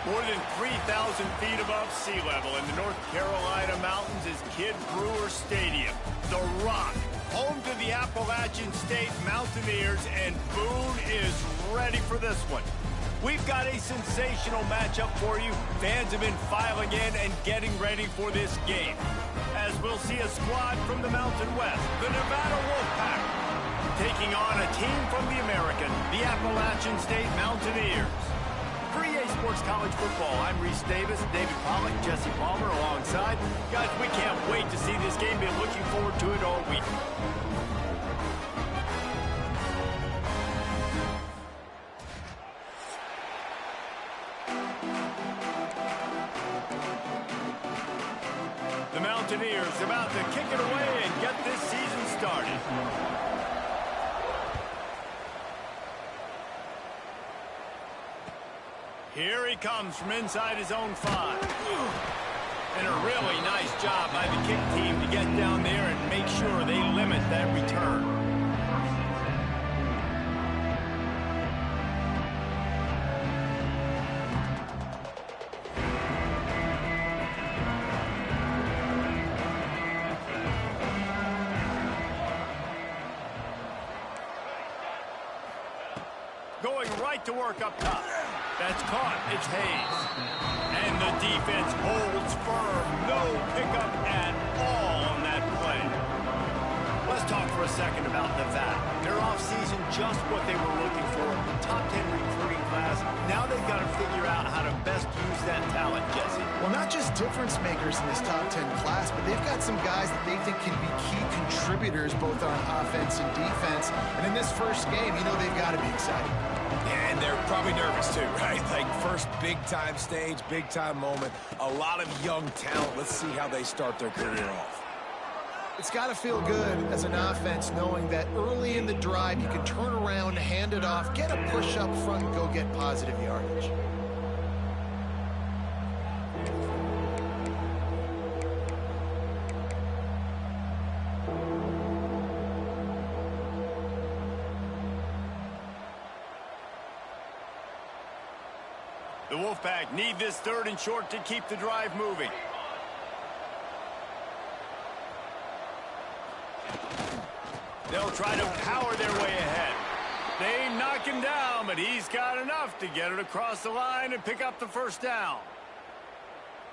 More than 3,000 feet above sea level in the North Carolina mountains is Kidd Brewer Stadium. The Rock, home to the Appalachian State Mountaineers, and Boone is ready for this one. We've got a sensational matchup for you. Fans have been filing in and getting ready for this game. As we'll see a squad from the Mountain West, the Nevada Wolfpack, taking on a team from the American, the Appalachian State Mountaineers. For EA Sports College Football, I'm Reese Davis, David Pollack, Jesse Palmer alongside. Guys, we can't wait to see this game. Been looking forward to it all week. The Mountaineers about to kick it away and get this season started. Here he comes from inside his own 5. And a really nice job by the kick team to get down there and make sure they limit that return. Going right to work up top. That's caught. It's Hayes. And the defense holds firm. No pickup at all on that play. Let's talk for a second about Nevada. Their offseason just what they were looking for. Top 10 recruiting class. Now they've got to figure out how to best use that talent, Jesse. Well, not just difference makers in this top 10 class, but they've got some guys that they think can be key contributors both on offense and defense. And in this first game, you know they've got to be excited. And they're probably nervous too, right? Like first big-time stage, big-time moment. A lot of young talent. Let's see how they start their career off. It's got to feel good as an offense knowing that early in the drive you can turn around, hand it off, get a push up front, and go get positive yardage. The Wolfpack need this 3rd and short to keep the drive moving. They'll try to power their way ahead. They knock him down, but he's got enough to get it across the line and pick up the first down.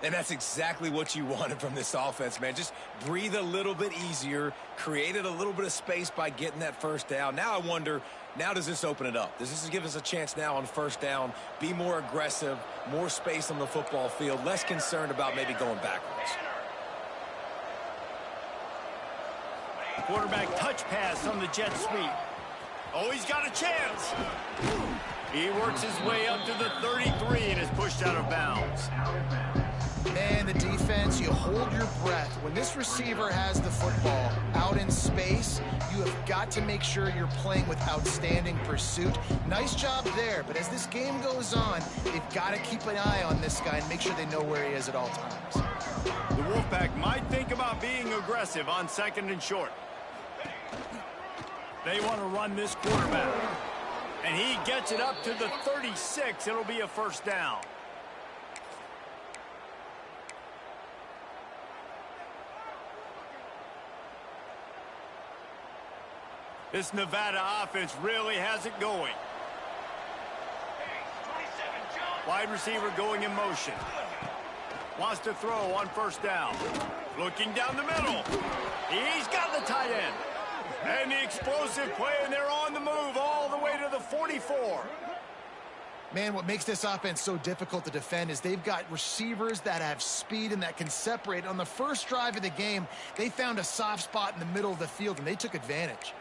And that's exactly what you wanted from this offense, man. Just breathe a little bit easier, created a little bit of space by getting that first down. Now I wonder, now does this open it up? Does this give us a chance now on first down, be more aggressive, more space on the football field, less concerned about maybe going backwards? Quarterback touch pass on the jet sweep. Oh, he's got a chance. He works his way up to the 33 and is pushed out of bounds. Man, the defense, you hold your breath. When this receiver has the football out in space, you have got to make sure you're playing with outstanding pursuit. Nice job there, but as this game goes on, they've got to keep an eye on this guy and make sure they know where he is at all times. The Wolfpack might think about being aggressive on 2nd and short. They want to run this quarterback. And he gets it up to the 36. It'll be a first down. This Nevada offense really has it going. Wide receiver going in motion. Wants to throw on first down. Looking down the middle. He's got the tight end. And the explosive play, and they're on the move all the way to the 44. Man, what makes this offense so difficult to defend is they've got receivers that have speed and that can separate. On the first drive of the game, they found a soft spot in the middle of the field, and they took advantage.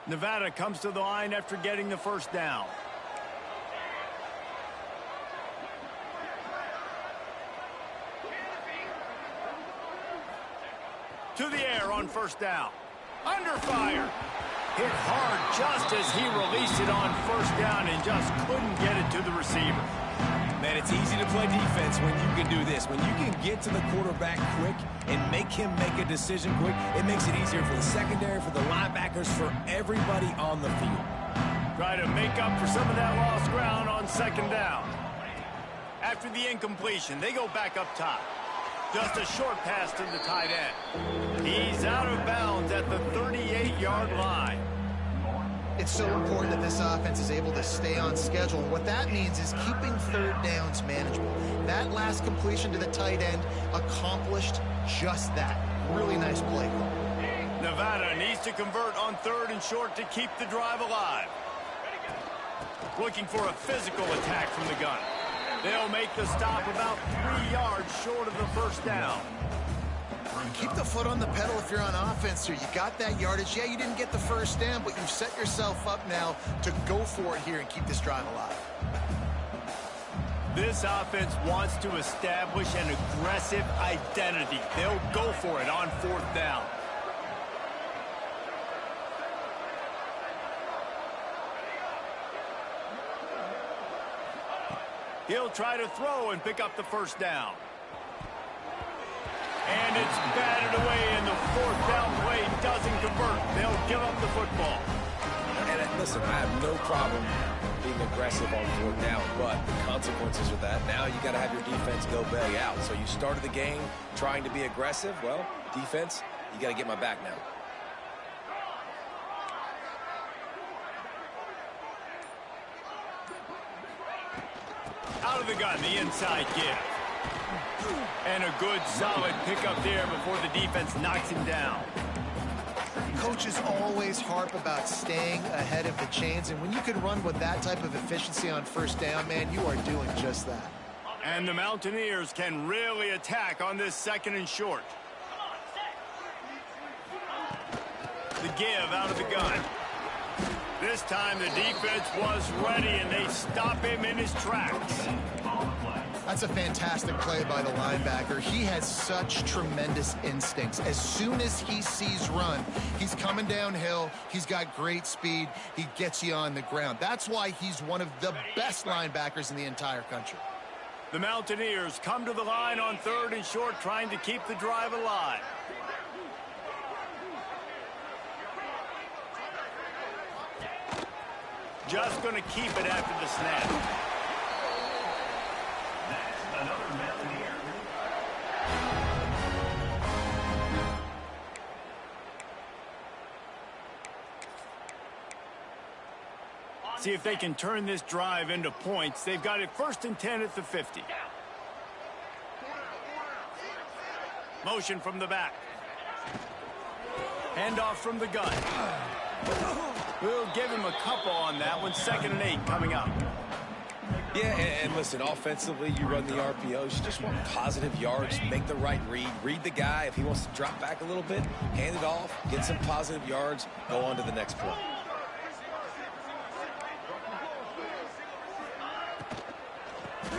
Nevada comes to the line after getting the first down. To the air on first down. Under fire. Hit hard just as he released it on first down and just couldn't get it to the receiver. Man, it's easy to play defense when you can do this. When you can get to the quarterback quick and make him make a decision quick, it makes it easier for the secondary, for the linebackers, for everybody on the field. Try to make up for some of that lost ground on 2nd down. After the incompletion, they go back up top. Just a short pass to the tight end. He's out of bounds at the 38-yard line. It's so important that this offense is able to stay on schedule. And what that means is keeping third downs manageable. That last completion to the tight end accomplished just that. Really nice play call. Nevada needs to convert on 3rd and short to keep the drive alive. Looking for a physical attack from the gun. They'll make the stop about 3 yards short of the first down. Keep the foot on the pedal if you're on offense here. You got that yardage. Yeah, you didn't get the first down, but you've set yourself up now to go for it here and keep this drive alive. This offense wants to establish an aggressive identity. They'll go for it on 4th down. He'll try to throw and pick up the first down. And it's batted away, and the 4th down play doesn't convert. They'll give up the football. And listen, I have no problem being aggressive on 4th down, but the consequences of that, now you got to have your defense go belly out. So you started the game trying to be aggressive. Well, defense, you got to get my back now. Out of the gun, the inside give. And a good, solid pickup there before the defense knocks him down. Coaches always harp about staying ahead of the chains, and when you can run with that type of efficiency on 1st down, man, you are doing just that. And the Mountaineers can really attack on this 2nd and short. The give out of the gun. This time the defense was ready, and they stop him in his tracks. That's a fantastic play by the linebacker. He has such tremendous instincts. As soon as he sees run, he's coming downhill. He's got great speed. He gets you on the ground. That's why he's one of the best linebackers in the entire country. The Mountaineers come to the line on 3rd and short, trying to keep the drive alive. Just going to keep it after the snap. That's another Mountaineer. See if they can turn this drive into points. They've got it 1st and 10 at the 50. Motion from the back. Handoff from the gun. We'll give him a couple on that one. 2nd and 8 coming up. Yeah, and listen, offensively, you run the RPOs. You just want positive yards, make the right read. Read the guy. If he wants to drop back a little bit, hand it off, get some positive yards, go on to the next play.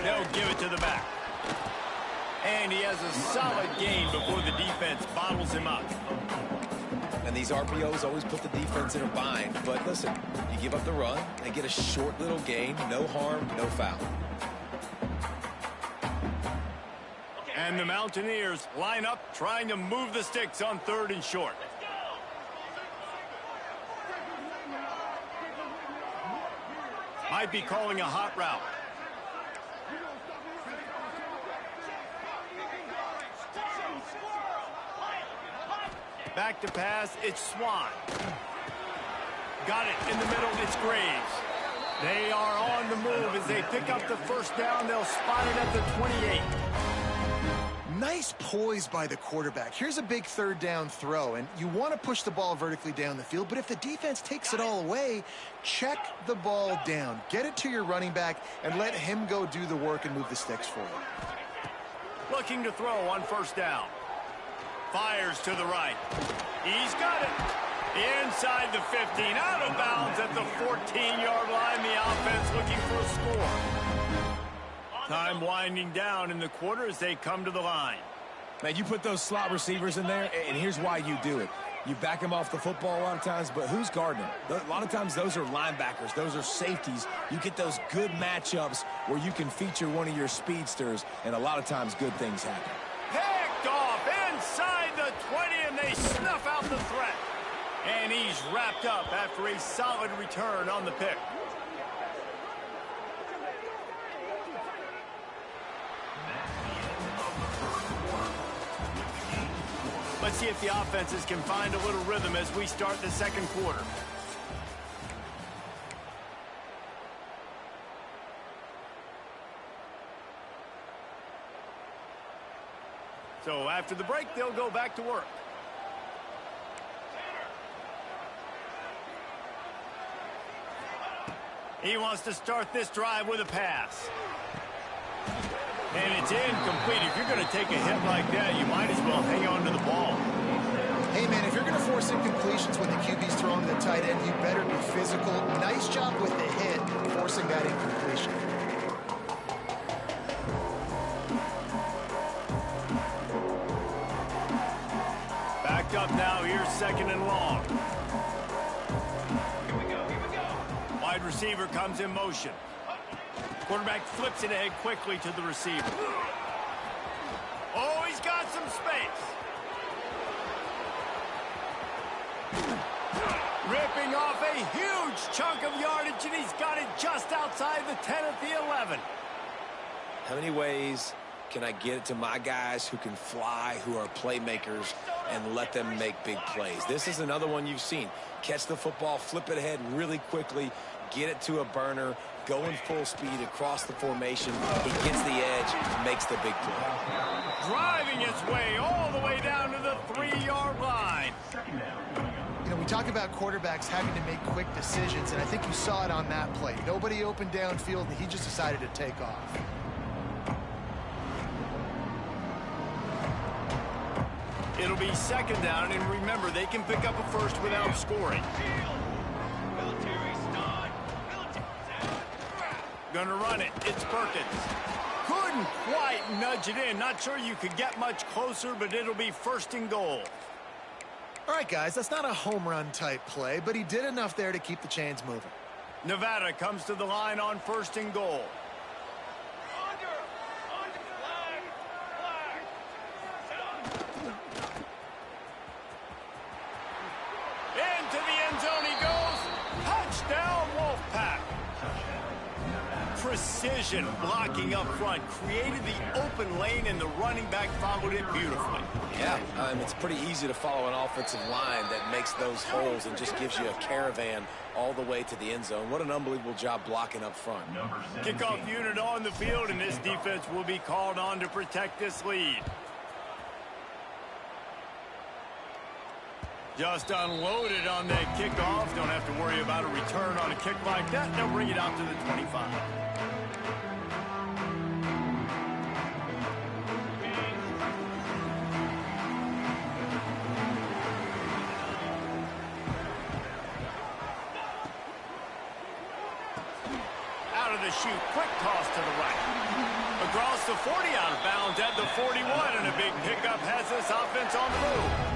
They'll give it to the back. And he has a solid gain before the defense bottles him up. And these RPOs always put the defense in a bind. But listen, you give up the run, they get a short little gain, no harm, no foul. And the Mountaineers line up trying to move the sticks on 3rd and short. Might be calling a hot route. Back to pass, it's Swan. Got it in the middle, it's Graves. They are on the move as they pick up the 1st down. They'll spot it at the 28. Nice poise by the quarterback. Here's a big 3rd down throw, and you want to push the ball vertically down the field, but if the defense takes it all away, check the ball down. Get it to your running back and let him go do the work and move the sticks for you. Looking to throw on 1st down. Fires to the right. He's got it. Inside the 15. Out of bounds at the 14-yard line. The offense looking for a score. Time winding down in the quarter as they come to the line. Man, you put those slot receivers in there, and here's why you do it. You back them off the football a lot of times, but who's guarding them? A lot of times those are linebackers. Those are safeties. You get those good matchups where you can feature one of your speedsters, and a lot of times good things happen. Picked off inside the 20, and they snuff out the threat. And he's wrapped up after a solid return on the pick. see if the offenses can find a little rhythm as we start the second quarter. So after the break, they'll go back to work. He wants to start this drive with a pass. And it's incomplete. If you're going to take a hit like that, you might as well hang on to the ball. Hey, man, if you're going to force incompletions when the QB's throwing the tight end, you better be physical. Nice job with the hit, forcing that incompletion. Backed up now. Here's second and long. Wide receiver comes in motion. Quarterback flips it ahead quickly to the receiver. Oh, he's got some space. Ripping off a huge chunk of yardage, and he's got it just outside the 10 at the 11. How many ways can I get it to my guys who can fly, who are playmakers, and let them make big plays? This is another one you've seen. Catch the football, flip it ahead really quickly, get it to a burner, going full speed across the formation. He gets the edge, makes the big play. Driving its way all the way down to the 3-yard line. You know, we talk about quarterbacks having to make quick decisions, and I think you saw it on that play. Nobody opened downfield, and he just decided to take off. It'll be second down, and remember, they can pick up a first without scoring. Gonna run it. It's Perkins. Couldn't quite nudge it in. Not sure you could get much closer, but it'll be first and goal. All right, guys, that's not a home run type play, but he did enough there to keep the chains moving. Nevada comes to the line on first and goal. Into the end zone he goes. Touchdown, Wolfpack. Precision blocking up front created the open lane, and the running back followed it beautifully. Yeah, it's pretty easy to follow an offensive line that makes those holes and just gives you a caravan all the way to the end zone. What an unbelievable job blocking up front. Kickoff unit on the field, and this defense will be called on to protect this lead. Just unloaded on that kickoff. Don't have to worry about a return on a kick like that. They'll bring it out to the 25. Out of the chute, quick toss to the right. Across the 40, out of bounds at the 41, and a big pickup has this offense on the move.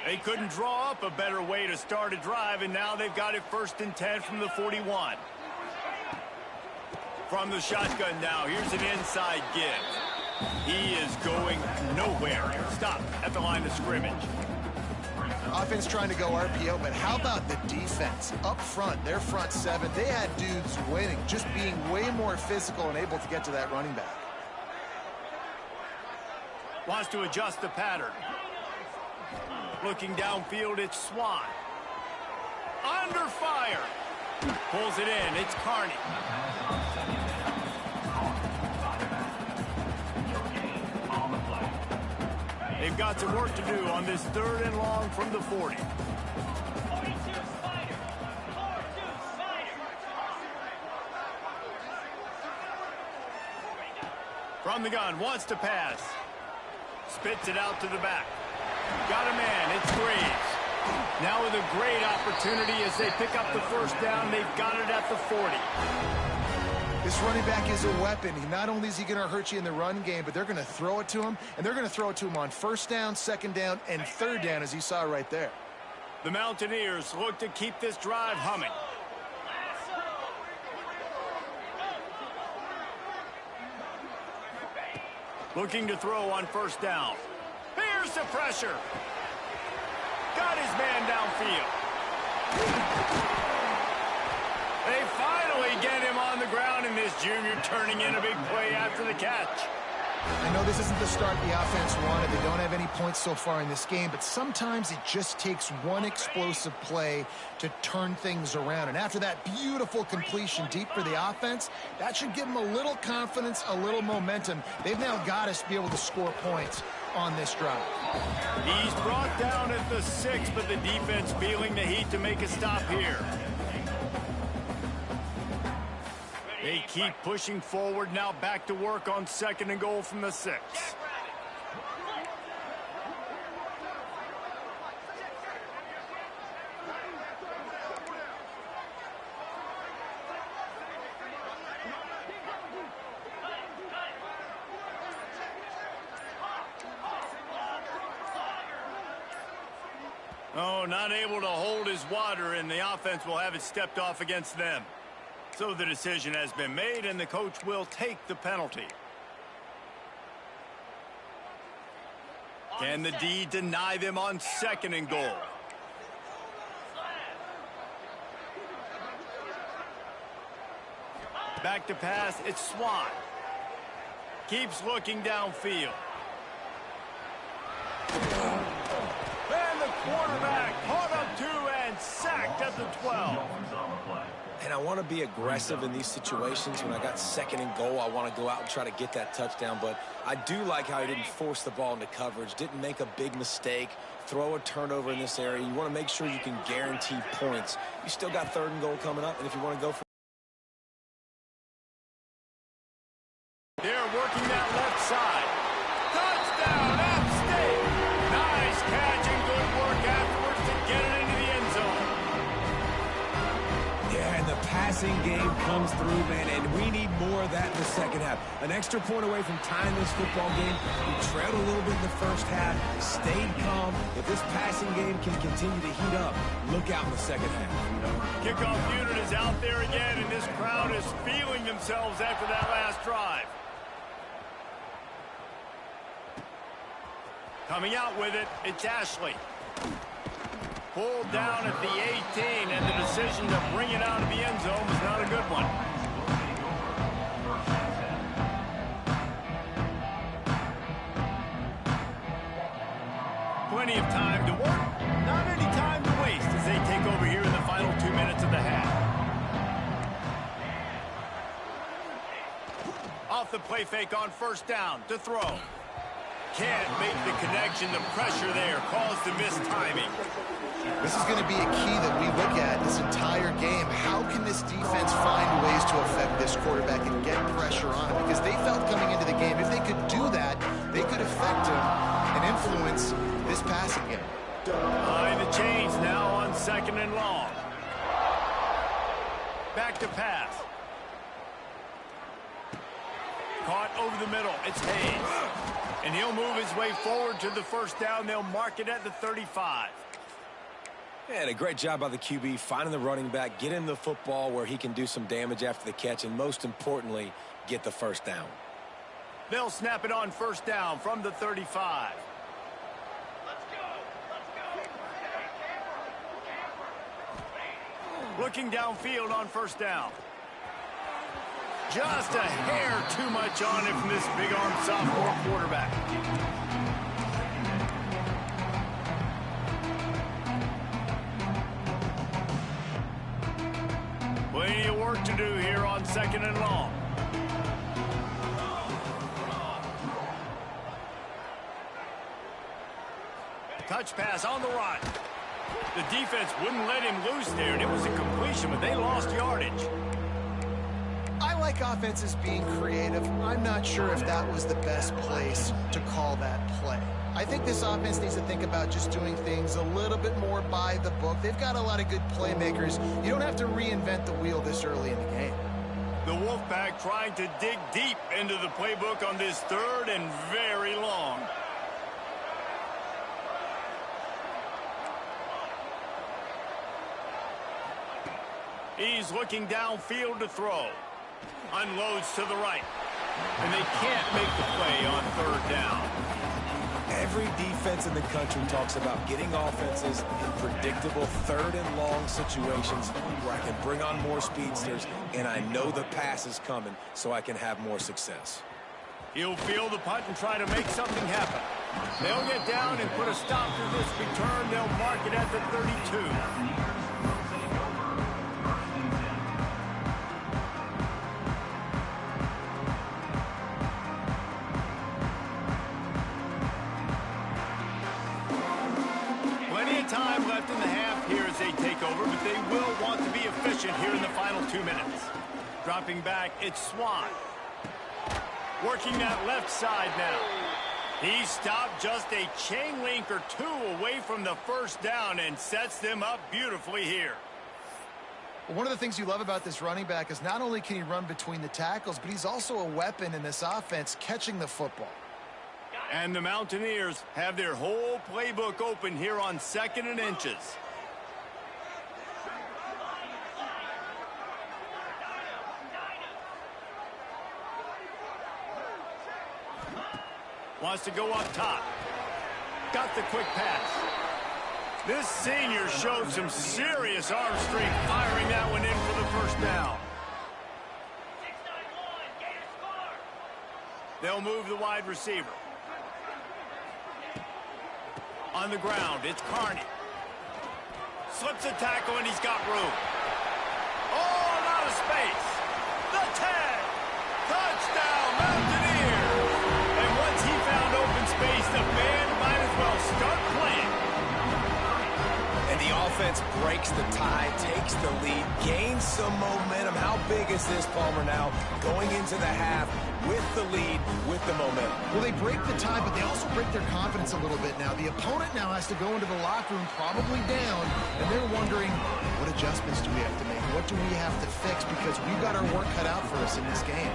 They couldn't draw up a better way to start a drive, and now they've got it first and 10 from the 41. From the shotgun now, here's an inside give. He is going nowhere. Stop at the line of scrimmage. Offense trying to go RPO, but how about the defense? Up front, their front seven, they had dudes winning, just being way more physical and able to get to that running back. Wants to adjust the pattern. Looking downfield, it's Swan. Under fire. Pulls it in. It's Carney. They've got some work to do on this third and long from the 40. From the gun, wants to pass. Spits it out to the back. Got a man, it's Graves. Now with a great opportunity as they pick up the first down, they've got it at the 40. This running back is a weapon. Not only is he going to hurt you in the run game, but they're going to throw it to him, and they're going to throw it to him on first down, second down, and third down, as you saw right there. The Mountaineers look to keep this drive humming. Looking to throw on first down. Here's the pressure. Got his man downfield. They finally get him on the ground, and this junior turning in a big play after the catch. I know this isn't the start the offense wanted. They don't have any points so far in this game, but sometimes it just takes one explosive play to turn things around. And after that beautiful completion deep for the offense, that should give them a little confidence, a little momentum. They've now got us to be able to score points on this drive. He's brought down at the 6, but the defense feeling the heat to make a stop here. They keep pushing forward, now back to work on 2nd and goal from the 6. Oh, not able to hold his water, and the offense will have it stepped off against them. So the decision has been made, and the coach will take the penalty. Can the D deny them on 2nd and goal? Back to pass, it's Swan. Keeps looking downfield. And the quarterback caught up 2 and sacked at the 12. And I want to be aggressive in these situations. When I got 2nd and goal, I want to go out and try to get that touchdown. But I do like how he didn't force the ball into coverage, didn't make a big mistake, throw a turnover in this area. You want to make sure you can guarantee points. You still got 3rd and goal coming up, and if you want to go for they're working that left side. Touchdown, App State. Nice catch and good work afterwards to get it into the end zone. Yeah, and the passing game comes through, man, and we need more of that in the 2nd half. An extra point away from tying this football game. We trailed a little bit in the 1st half, stayed calm. If this passing game can continue to heat up, look out in the 2nd half. Kickoff unit is out there again, and this crowd is feeling themselves after that last drive. Coming out with it, it's Ashley. Pulled down at the 18, and the decision to bring it out of the end zone was not a good one. Plenty of time to work, not any time to waste as they take over here in the final 2 minutes of the half. Off the play fake on 1st down to throw. Can't make the connection. The pressure there caused the missed timing. This is going to be a key that we look at this entire game. How can this defense find ways to affect this quarterback and get pressure on him? Because they felt coming into the game, if they could do that, they could affect him and influence this passing game. Behind the chains now on 2nd and long. Back to pass. Caught over the middle. It's Hayes. And he'll move his way forward to the 1st down. They'll mark it at the 35. And a great job by the QB finding the running back, get him the football where he can do some damage after the catch, and most importantly, get the 1st down. They'll snap it on 1st down from the 35. Looking downfield on 1st down. Just a hair too much on it from this big-arm sophomore quarterback. Plenty of work to do here on 2nd and long. Touch pass on the right. The defense wouldn't let him loose there, and it was a completion, but they lost yardage. I like offenses being creative. I'm not sure if that was the best place to call that play. I think this offense needs to think about just doing things a little bit more by the book. They've got a lot of good playmakers. You don't have to reinvent the wheel this early in the game. The Wolfpack trying to dig deep into the playbook on this 3rd and very long. He's looking downfield to throw. Unloads to the right. And they can't make the play on 3rd down. Every defense in the country talks about getting offenses in predictable 3rd and long situations where I can bring on more speedsters, and I know the pass is coming so I can have more success. He'll field the punt and try to make something happen. They'll get down and put a stop to this return. They'll mark it at the 32. Time left in the half here as they take over, but they will want to be efficient here in the final 2 minutes. Dropping back, it's Swan. Working that left side now. He stopped just a chain link or two away from the first down and sets them up beautifully here. Well, one of the things you love about this running back is not only can he run between the tackles, but he's also a weapon in this offense catching the football. And the Mountaineers have their whole playbook open here on 2nd and inches. Wants to go up top. Got the quick pass. This senior showed some serious arm strength firing that one in for the first down. They'll move the wide receiver. On the ground, it's Carney. Slips a tackle, and he's got room. Oh, out of space. The tag. Touchdown, Mountaineers. And once he found open space, the band might as well start playing. And the offense breaks the tie, takes the lead, gains some momentum. How big is this, Palmer, now going into the half with the lead, with the momentum? Well, they break the tie, but they also break their confidence a little bit now. The opponent now has to go into the locker room probably down, and they're wondering, what adjustments do we have to make? What do we have to fix? Because we've got our work cut out for us in this game.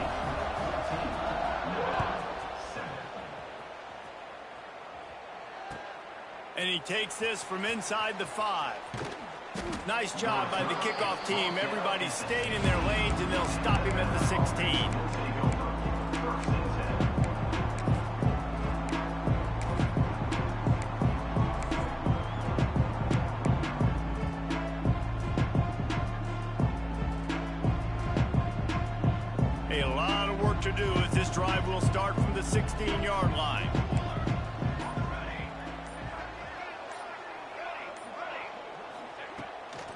And he takes this from inside the 5. Nice job by the kickoff team. Everybody stayed in their lanes, and they'll stop him at the 16. A lot of work to do as this drive will start from the 16-yard line.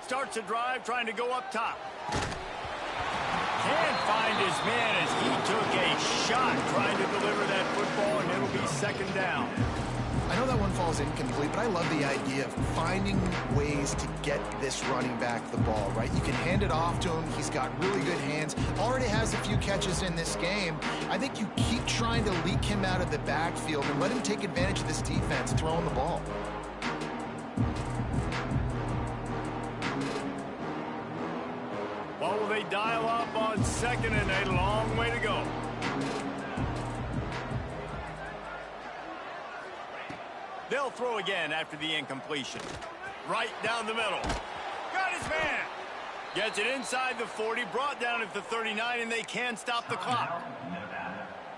Starts a drive trying to go up top. Can't find his man as he took a shot trying to deliver that football, and it'll be 2nd down. I know that one falls incomplete, but I love the idea of finding ways to get this running back the ball, right? You can hand it off to him. He's got really good hands. Already has a few catches in this game. I think you keep trying to leak him out of the backfield and let him take advantage of this defense throwing the ball. What will they dial up on 2nd and 8? A long way to go. They'll throw again after the incompletion. Right down the middle. Got his man. Gets it inside the 40, brought down at the 39, and they can stop the clock.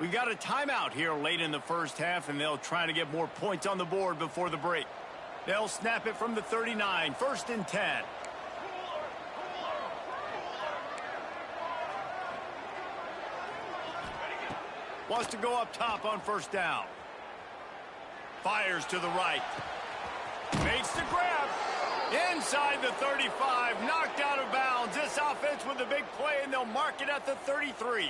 We got a timeout here late in the first half, and they'll try to get more points on the board before the break. They'll snap it from the 39, 1st and 10. Wants to go up top on 1st down. Fires to the right. Makes the grab. Inside the 35. Knocked out of bounds. This offense with a big play, and they'll mark it at the 33.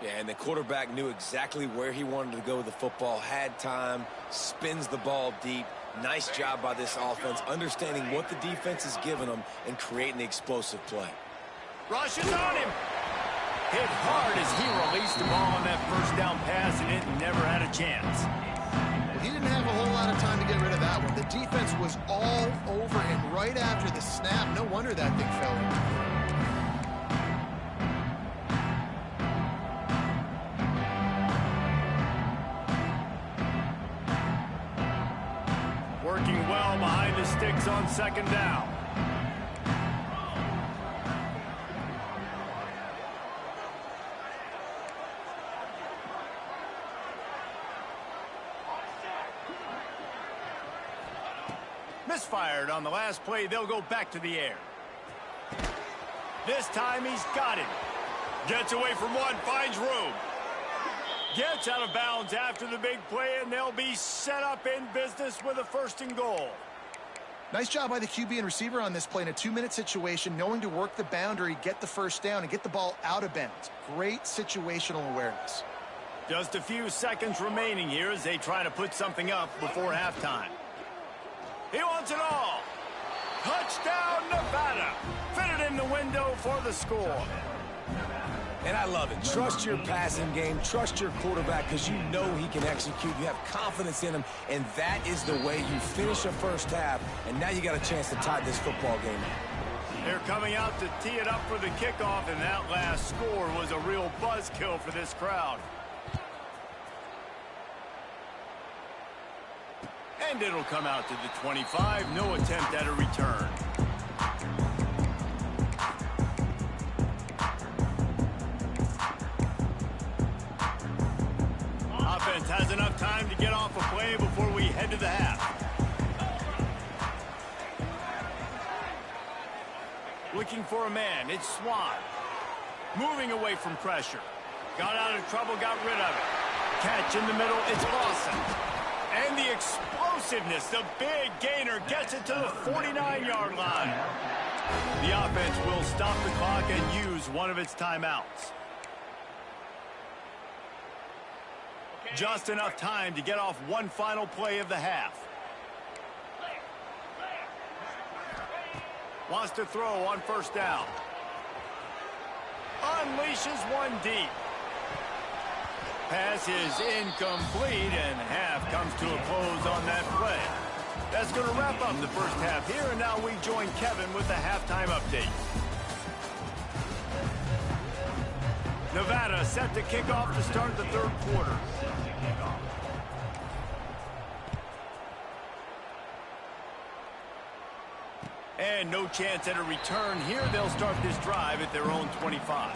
Yeah, and the quarterback knew exactly where he wanted to go with the football. Had time. Spins the ball deep. Nice job by this offense, understanding what the defense is giving them and creating the explosive play. Rushes on him. Hit hard as he released the ball on that 1st down pass, and it never had a chance. He didn't have a whole lot of time to get rid of that one. The defense was all over him right after the snap. No wonder that thing fell in. Working well behind the sticks on 2nd down. Misfired on the last play. They'll go back to the air. This time he's got it. Gets away from one, finds room. Gets out of bounds after the big play, and they'll be set up in business with a 1st and goal. Nice job by the QB and receiver on this play in a 2-minute situation, knowing to work the boundary, get the 1st down, and get the ball out of bounds. Great situational awareness. Just a few seconds remaining here as they try to put something up before halftime. He wants it all. Touchdown, Nevada. Fitted in the window for the score. And I love it. Trust your passing game. Trust your quarterback because you know he can execute. You have confidence in him, and that is the way you finish a 1st half, and now you got a chance to tie this football game. They're coming out to tee it up for the kickoff, and that last score was a real buzzkill for this crowd. And it'll come out to the 25. No attempt at a return. Offense has enough time to get off a play before we head to the half. Looking for a man. It's Swan. Moving away from pressure. Got out of trouble, got rid of it. Catch in the middle. It's Lawson. And the explosiveness, the big gainer gets it to the 49-yard line. The offense will stop the clock and use one of its timeouts. Just enough time to get off one final play of the half. Wants to throw on 1st down. Unleashes one deep. Pass is incomplete, and half comes to a close on that play. That's going to wrap up the 1st half here, and now we join Kevin with the halftime update. Nevada set to kick off to start the 3rd quarter. And no chance at a return here. They'll start this drive at their own 25.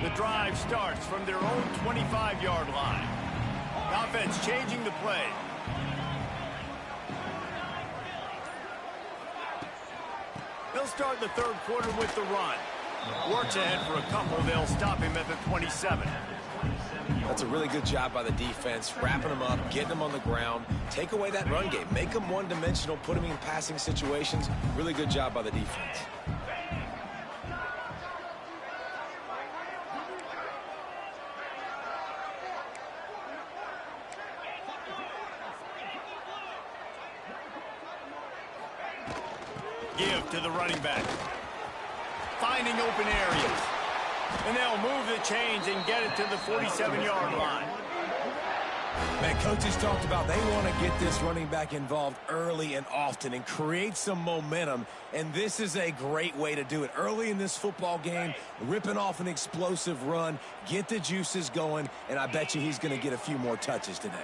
The drive starts from their own 25-yard line. Offense changing the play. They'll start the 3rd quarter with the run. Works ahead for a couple. They'll stop him at the 27. That's a really good job by the defense, wrapping them up, getting them on the ground. Take away that run game. Make them one-dimensional, put them in passing situations. Really good job by the defense. Give to the running back. Finding open areas. And they'll move the chains and get it to the 47-yard line. Man, coaches talked about they want to get this running back involved early and often and create some momentum, and this is a great way to do it. Early in this football game, ripping off an explosive run, get the juices going, and I bet you he's going to get a few more touches today.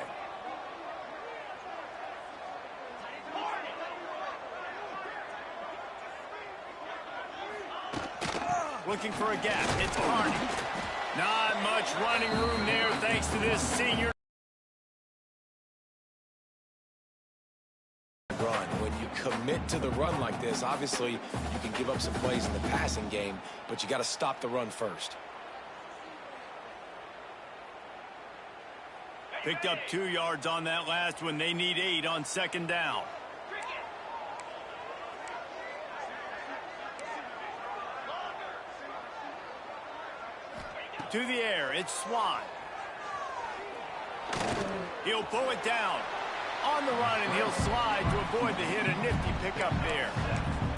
Looking for a gap. It's Hardy. Not much running room there thanks to this senior. Run. When you commit to the run like this, obviously you can give up some plays in the passing game, but you got to stop the run first. Picked up 2 yards on that last one. They need 8 on 2nd down. To the air, it's Swan. He'll pull it down. On the run, and he'll slide to avoid the hit. A nifty pickup there.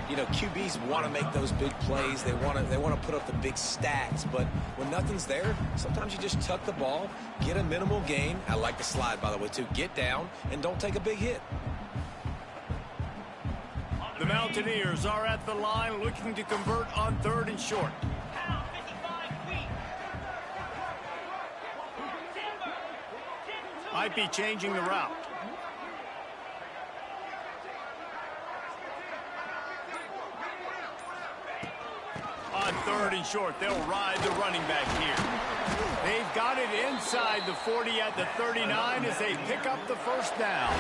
You know, QBs want to make those big plays. They want to put up the big stats. But when nothing's there, sometimes you just tuck the ball, get a minimal gain. I like the slide, by the way, too. Get down and don't take a big hit. The Mountaineers are at the line looking to convert on 3rd and short. Might be changing the route. On 3rd and short, they'll ride the running back here. They've got it inside the 40 at the 39 as they pick up the 1st down.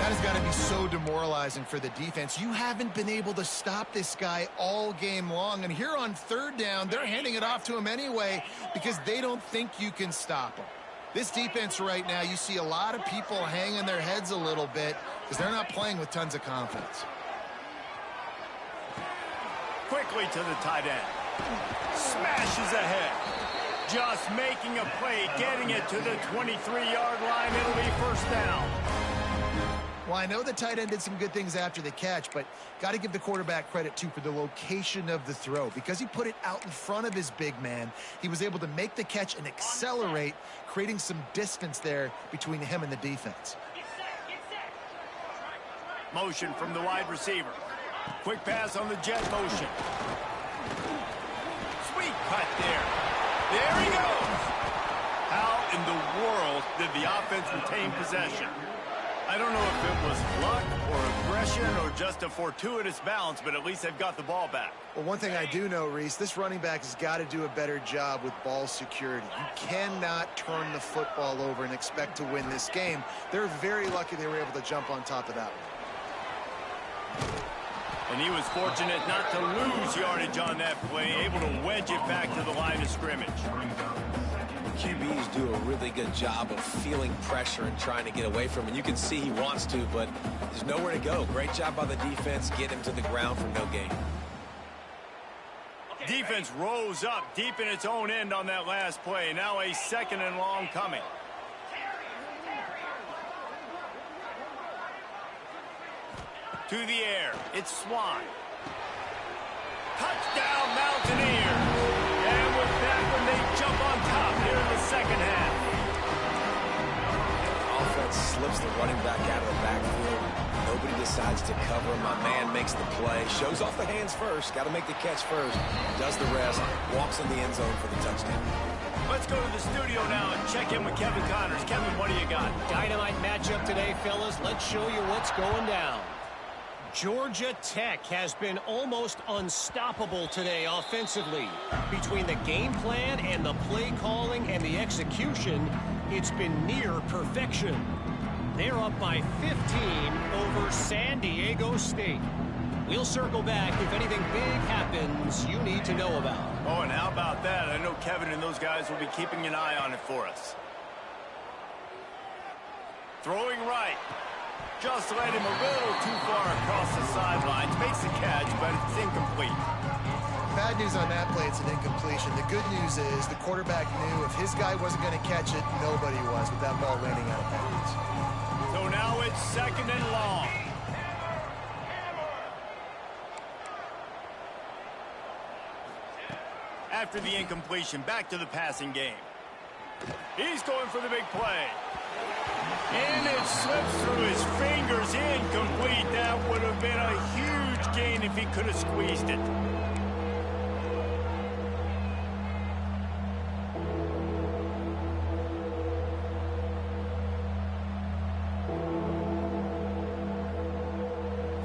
That has got to be so demoralizing for the defense. You haven't been able to stop this guy all game long. And here on third down, they're handing it off to him anyway because they don't think you can stop him. This defense right now, you see a lot of people hanging their heads a little bit because they're not playing with tons of confidence. Quickly to the tight end. Smashes ahead. Just making a play, getting it to the 23-yard line. It'll be first down. Well, I know the tight end did some good things after the catch, but got to give the quarterback credit, too, for the location of the throw. Because he put it out in front of his big man, he was able to make the catch and accelerate, creating some distance there between him and the defense. Motion from the wide receiver. Quick pass on the jet motion. Sweet cut there. There he goes. How in the world did the offense retain possession? I don't know if it was luck or aggression or just a fortuitous bounce, but at least they've got the ball back. Well, one thing I do know, Reese, this running back has got to do a better job with ball security. You cannot turn the football over and expect to win this game. They're very lucky they were able to jump on top of that one. And he was fortunate not to lose yardage on that play, able to wedge it back to the line of scrimmage. QBs do a really good job of feeling pressure and trying to get away from it. You can see he wants to, but there's nowhere to go. Great job by the defense, get him to the ground for no gain. Defense rose up deep in its own end on that last play. Now a second and long coming. To the air, it's Swan. Touchdown Mountaineers. And with that one, they jump on top here in the second half. Offense slips the running back out of the backfield. Nobody decides to cover him. My man makes the play. Shows off the hands first. Got to make the catch first. Does the rest. Walks in the end zone for the touchdown. Let's go to the studio now and check in with Kevin Connors. Kevin, what do you got? Dynamite matchup today, fellas. Let's show you what's going down. Georgia Tech has been almost unstoppable today offensively. Between the game plan and the play calling and the execution, it's been near perfection. They're up by 15 over San Diego State. We'll circle back if anything big happens you need to know about. Oh, and how about that? I know Kevin and those guys will be keeping an eye on it for us. Throwing right. Just led him a little too far across the sidelines. Makes the catch, but it's incomplete. Bad news on that play, it's an incompletion. The good news is the quarterback knew if his guy wasn't going to catch it, nobody was with that ball landing out of bounds. So now it's second and long. After the incompletion, back to the passing game. He's going for the big play. And it slips through his fingers, incomplete. That would have been a huge gain if he could have squeezed it.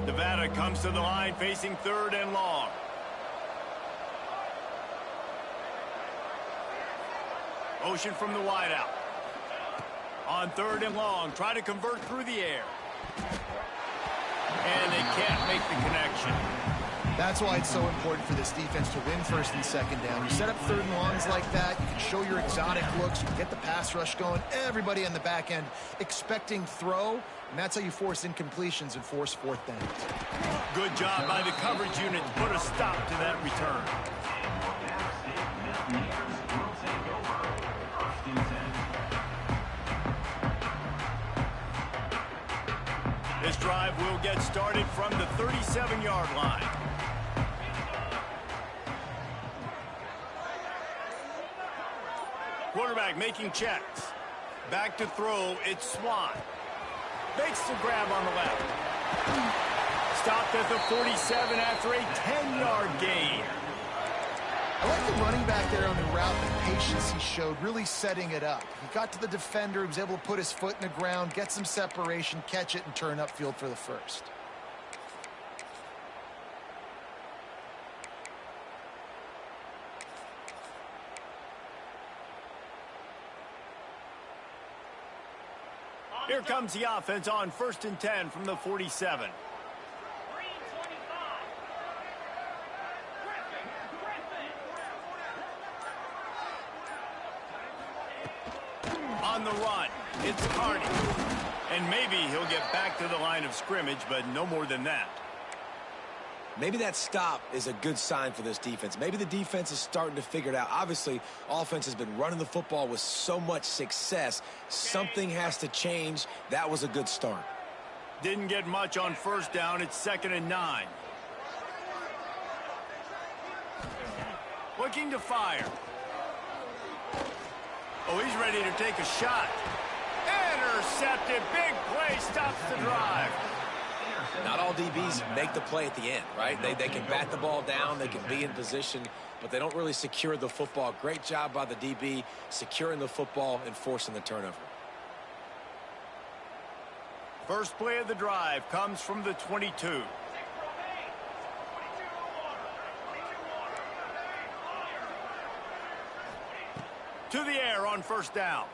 Nevada comes to the line facing third and long. Motion from the wideout. On third and long, try to convert through the air. And they can't make the connection. That's why it's so important for this defense to win first and second down. You set up third and longs like that, you can show your exotic looks, you can get the pass rush going, everybody on the back end expecting throw, and that's how you force incompletions and force fourth downs. Good job by the coverage unit to put a stop to that return. This drive will get started from the 37-yard line. Quarterback making checks. Back to throw, it's Swan. Makes the grab on the left. Stopped at the 47 after a 10-yard gain. I like the running back there on the route, the patience he showed, really setting it up. He got to the defender, he was able to put his foot in the ground, get some separation, catch it, and turn upfield for the first. Here comes the offense on 1st and 10 from the 47. On the run, it's Carney. And maybe he'll get back to the line of scrimmage, but no more than that. Maybe that stop is a good sign for this defense. Maybe the defense is starting to figure it out. Obviously, offense has been running the football with so much success. Something has to change. That was a good start. Didn't get much on 1st down. It's 2nd and 9. Looking to fire. Oh, he's ready to take a shot. Intercepted. Big play. Stops the drive. Not all DBs make the play at the end, right? They can bat the ball down, they can be in position, but they don't really secure the football. Great job by the DB securing the football and forcing the turnover. First play of the drive comes from the 22. To the air on 1st down.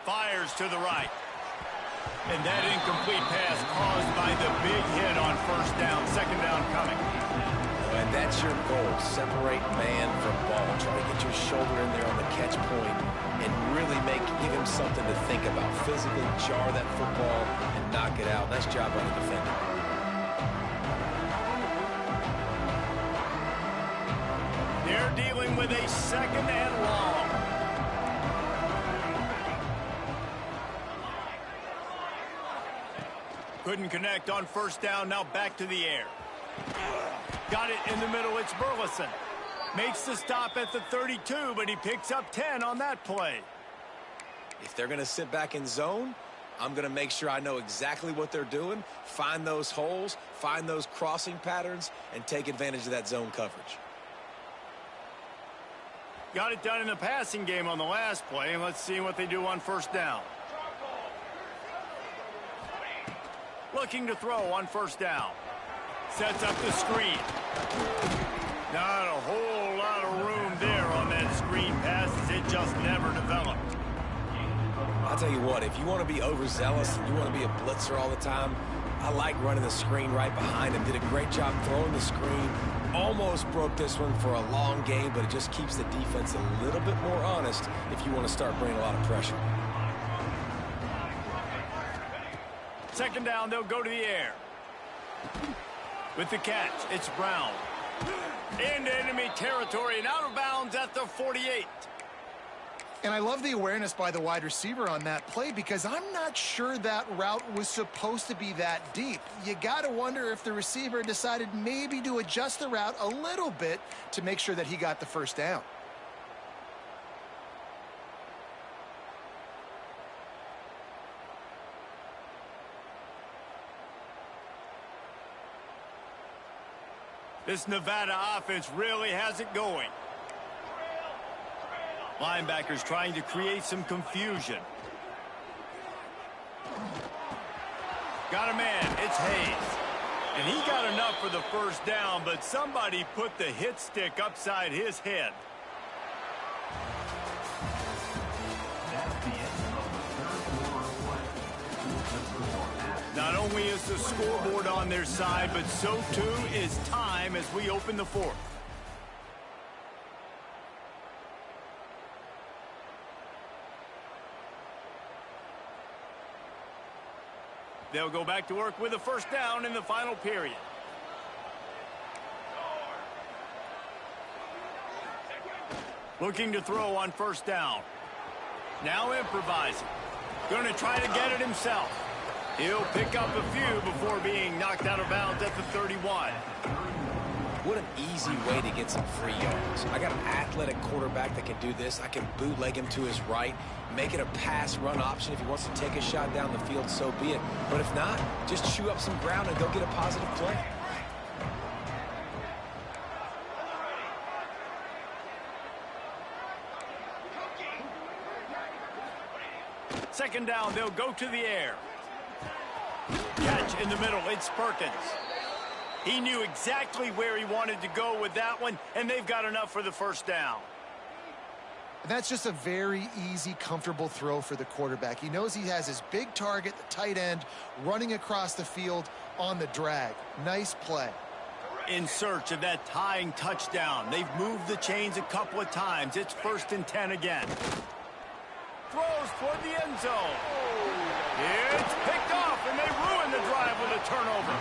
Fires to the right. And that incomplete pass caused by the big hit on 1st down. 2nd down coming. And that's your goal. Separate man from ball. Try to get your shoulder in there on the catch point and really give him something to think about. Physically jar that football and knock it out. Nice job by the defender. They're dealing with a 2nd and long. Couldn't connect on 1st down. Now back to the air. Got it in the middle. It's Burleson. Makes the stop at the 32, but he picks up 10 on that play. If they're going to sit back in zone, I'm going to make sure I know exactly what they're doing, find those holes, find those crossing patterns, and take advantage of that zone coverage. Got it done in the passing game on the last play, and let's see what they do on 1st down. Looking to throw on 1st down. Sets up the screen. Not a whole lot of room there on that screen pass as it just never developed. I'll tell you what, if you want to be overzealous and you want to be a blitzer all the time, I like running the screen right behind him. Did a great job throwing the screen. Almost broke this one for a long game, but it just keeps the defense a little bit more honest if you want to start bringing a lot of pressure. 2nd down, they'll go to the air. With the catch, it's Brown. Into enemy territory and out of bounds at the 48. And I love the awareness by the wide receiver on that play because I'm not sure that route was supposed to be that deep. You got to wonder if the receiver decided maybe to adjust the route a little bit to make sure that he got the 1st down. This Nevada offense really has it going. Linebackers trying to create some confusion. Got a man, it's Hayes. And he got enough for the 1st down, but somebody put the hit stick upside his head. Not only is the scoreboard on their side, but so too is time as we open the 4th. They'll go back to work with a 1st down in the final period. Looking to throw on 1st down. Now improvising. Going to try to get it himself. He'll pick up a few before being knocked out of bounds at the 31. What an easy way to get some free yards. I got an athletic quarterback that can do this. I can bootleg him to his right, make it a pass-run option. If he wants to take a shot down the field, so be it. But if not, just chew up some ground and go get a positive play. Second down, they'll go to the air. Catch in the middle, it's Perkins. He knew exactly where he wanted to go with that one, and they've got enough for the 1st down. And that's just a very easy, comfortable throw for the quarterback. He knows he has his big target, the tight end, running across the field on the drag. Nice play. In search of that tying touchdown. They've moved the chains a couple of times. It's 1st and 10 again. Throws toward the end zone. It's picked off, and they ruin the drive with a turnover.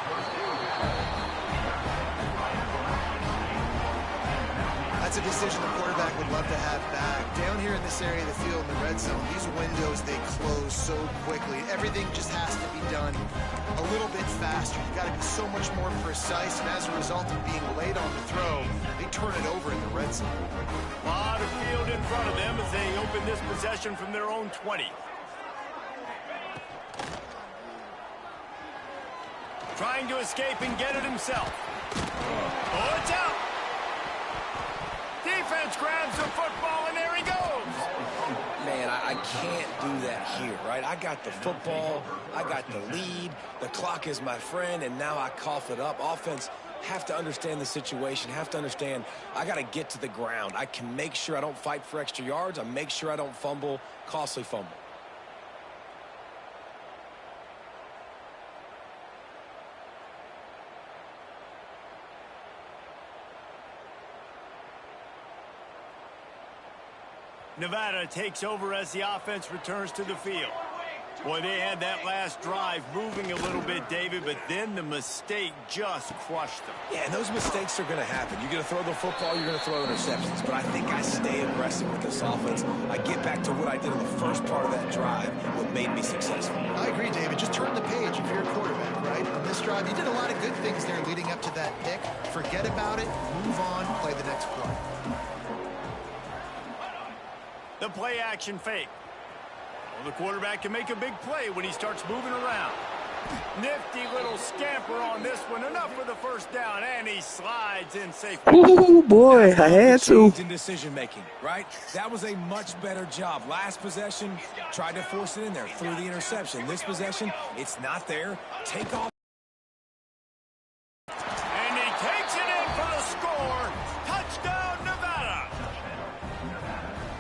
That's a decision the quarterback would love to have back. Down here in this area of the field in the red zone, these windows, they close so quickly. Everything just has to be done a little bit faster. You've got to be so much more precise, and as a result of being late on the throw, they turn it over in the red zone. A lot of field in front of them as they open this possession from their own 20. Trying to escape and get it himself. Oh, it's out. Defense grabs the football, and there he goes. Man, I can't do that here, right? I got the football, I got the lead, the clock is my friend, and now I cough it up. Offense have to understand the situation, have to understand I got to get to the ground. I can make sure I don't fight for extra yards. I make sure I don't fumble, costly fumble. Nevada takes over as the offense returns to the field. Boy, they had that last drive moving a little bit, David, but then the mistake just crushed them. Yeah, and those mistakes are going to happen. You're going to throw the football, you're going to throw interceptions. But I think I stay aggressive with this offense. I get back to what I did in the first part of that drive, what made me successful. I agree, David. Just turn the page if you're a quarterback, right? On this drive, you did a lot of good things there leading up to that pick. Forget about it, move on, play the next play. The play action fake. Well, the quarterback can make a big play when he starts moving around. Nifty little scamper on this one. Enough for the first down, and he slides in safely. Ooh, boy, I had to. In decision making, right? That was a much better job. Last possession, tried to force it in there, threw the interception. This possession, it's not there. Take off. And he takes it in for the score. Touchdown, Nevada.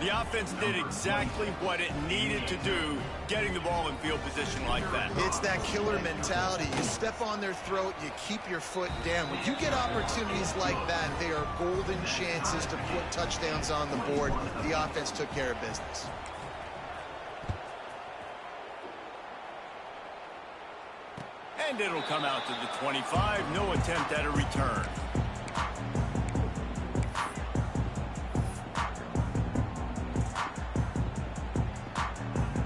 The offense did exactly what it needed to do, getting the ball in field position like that. It's that killer mentality. You step on their throat, you keep your foot down. When you get opportunities like that, they are golden chances to put touchdowns on the board. The offense took care of business. And it'll come out to the 25. No attempt at a return.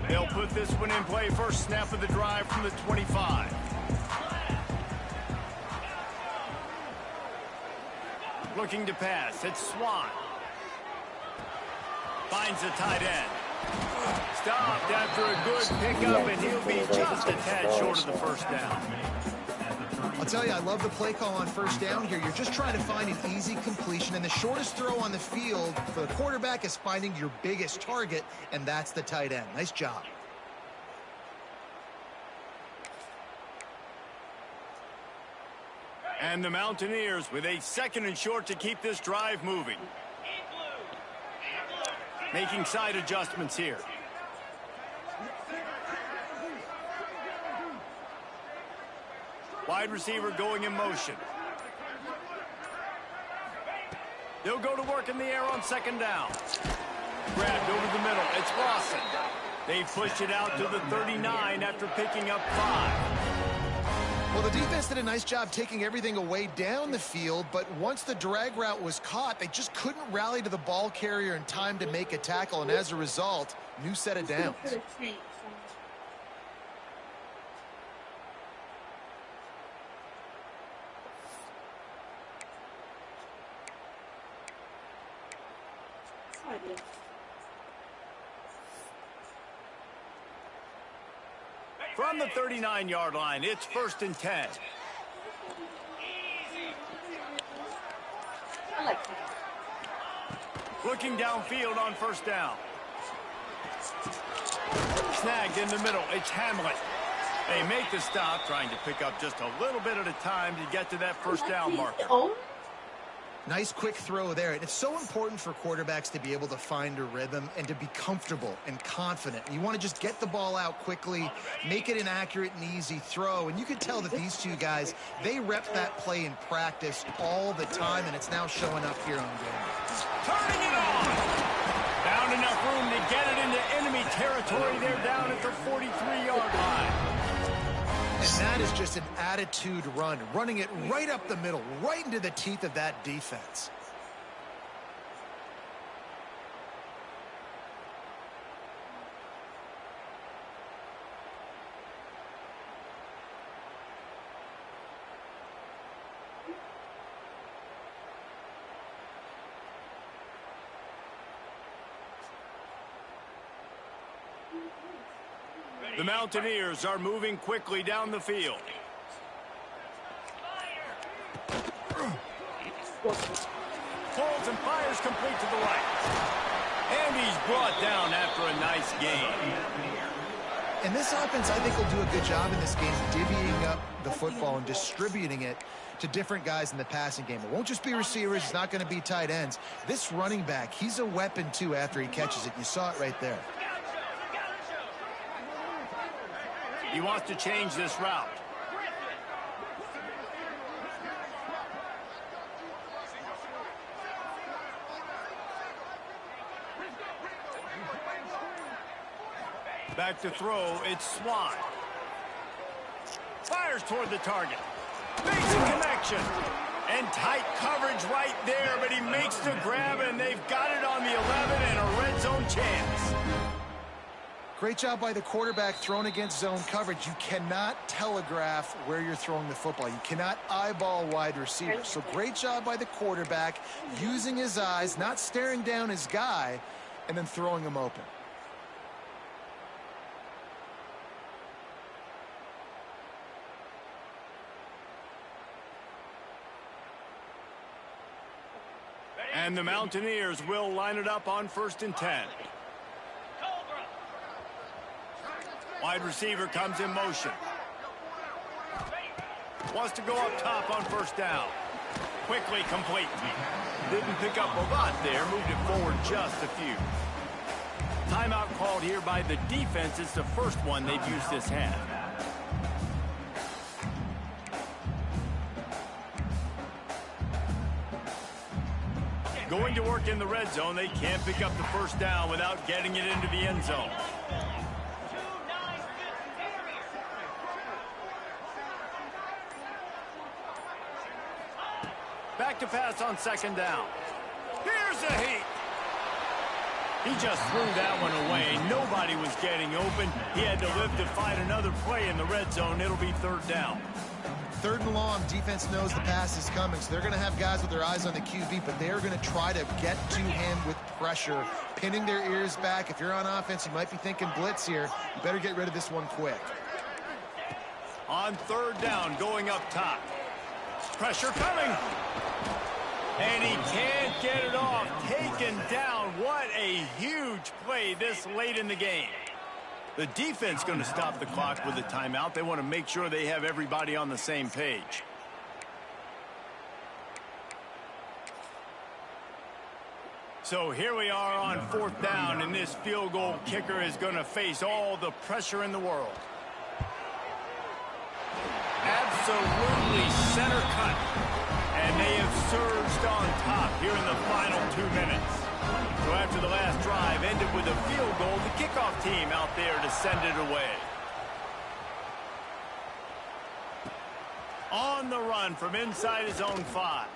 They'll put this one in play. First snap of the drive from the 25. Looking to pass. It's Swan. Finds the tight end. Stopped after a good pickup, and he'll be just a tad short of the first down. I'll tell you, I love the play call on first down here. You're just trying to find an easy completion, and the shortest throw on the field for the quarterback is finding your biggest target, and that's the tight end. Nice job. And the Mountaineers with a 2nd and short to keep this drive moving. Making side adjustments here. Wide receiver going in motion. They'll go to work in the air on 2nd down. Grabbed over the middle. It's Lawson. They push it out to the 39 after picking up 5. Well, the defense did a nice job taking everything away down the field, but once the drag route was caught, they just couldn't rally to the ball carrier in time to make a tackle, and as a result, new set of downs. From the 39-yard line, it's 1st and 10. I like that. Looking downfield on 1st down. Snagged in the middle. It's Hamlet. They make the stop, trying to pick up just a little bit at a time to get to that 1st down marker. Nice quick throw there. And it's so important for quarterbacks to be able to find a rhythm and to be comfortable and confident. You want to just get the ball out quickly, make it an accurate and easy throw. And you can tell that these two guys, they rep that play in practice all the time, and it's now showing up here on game. Turning it on. Found enough room to get it into enemy territory. They're down at the 43-yard line. And that is just an attitude run, running it right up the middle, right into the teeth of that defense. The Mountaineers are moving quickly down the field. Pulls and fires complete to the right. And he's brought down after a nice gain. And this offense, I think, will do a good job in this game divvying up the football and distributing it to different guys in the passing game. It won't just be receivers. It's not going to be tight ends. This running back, he's a weapon, too, after he catches it. You saw it right there. He wants to change this route. Back to throw, it's Swan. Fires toward the target. Makes a connection. And tight coverage right there, but he makes the grab, and they've got it on the 11 and a red zone chance. Great job by the quarterback thrown against zone coverage. You cannot telegraph where you're throwing the football. You cannot eyeball wide receivers. So great job by the quarterback using his eyes, not staring down his guy, and then throwing him open. And the Mountaineers will line it up on 1st and 10. Wide receiver comes in motion. Wants to go up top on 1st down. Quickly complete. Didn't pick up a lot there. Moved it forward just a few. Timeout called here by the defense. It's the first one they've used this half. Going to work in the red zone. They can't pick up the 1st down without getting it into the end zone. Back to pass on 2nd down. Here's a heat. He just threw that one away. Nobody was getting open. He had to live to find another play in the red zone. It'll be 3rd down. 3rd and long, defense knows the pass is coming, so they're going to have guys with their eyes on the QB, but they're going to try to get to him with pressure, pinning their ears back. If you're on offense, you might be thinking blitz here. You better get rid of this one quick. On 3rd down, going up top. Pressure coming. And he can't get it off. Taken down. What a huge play this late in the game. The defense going to stop the clock with a timeout. They want to make sure they have everybody on the same page. So here we are on 4th down, and this field goal kicker is going to face all the pressure in the world. Absolutely center cut. And they have surged on top here in the final 2 minutes. So after the last drive ended with a field goal, the kickoff team out there to send it away. On the run from inside his own 5.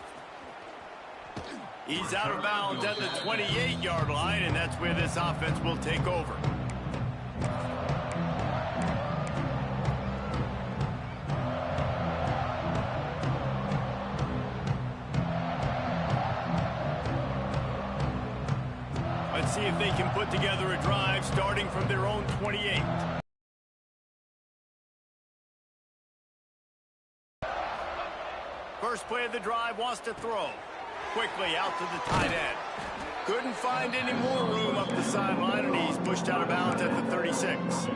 He's out of bounds at the 28-yard line, and that's where this offense will take over. Let's see if they can put together a drive starting from their own 28. First play of the drive, wants to throw. Quickly out to the tight end. Couldn't find any more room up the sideline, and he's pushed out of bounds at the 36.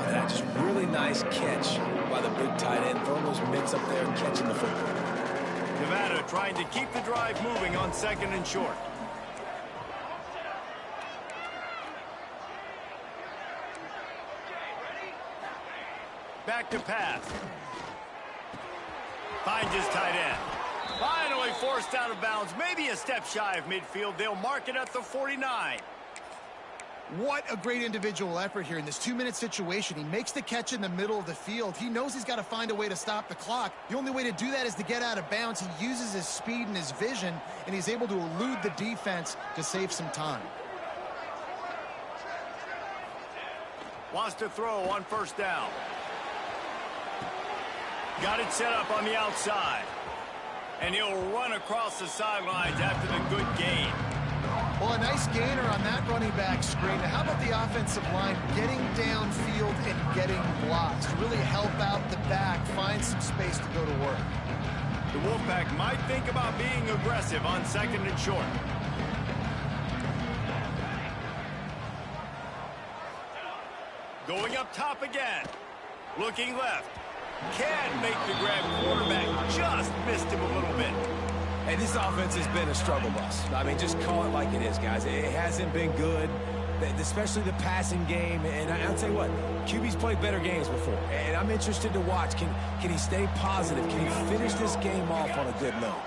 That's really nice catch by the big tight end, throwing those mitts up there and catching the football. The Nevada trying to keep the drive moving on 2nd and short. Back to pass. Finds his tight end. Finally forced out of bounds. Maybe a step shy of midfield. They'll mark it at the 49. What a great individual effort here in this 2-minute situation. He makes the catch in the middle of the field. He knows he's got to find a way to stop the clock. The only way to do that is to get out of bounds. He uses his speed and his vision, and he's able to elude the defense to save some time. Wants to throw on 1st down. Got it set up on the outside. And he'll run across the sidelines after the good gain. Well, a nice gainer on that running back screen. Now, how about the offensive line getting downfield and getting blocks to really help out the back, find some space to go to work? The Wolfpack might think about being aggressive on 2nd and short. Going up top again. Looking left. Can make the grab. Quarterback just missed him a little bit. Hey, this offense has been a struggle bus. I mean, just call it like it is, guys. It hasn't been good, especially the passing game. And I'll tell you what, QB's played better games before. And I'm interested to watch. Can he stay positive? Can he finish this game off on a good note?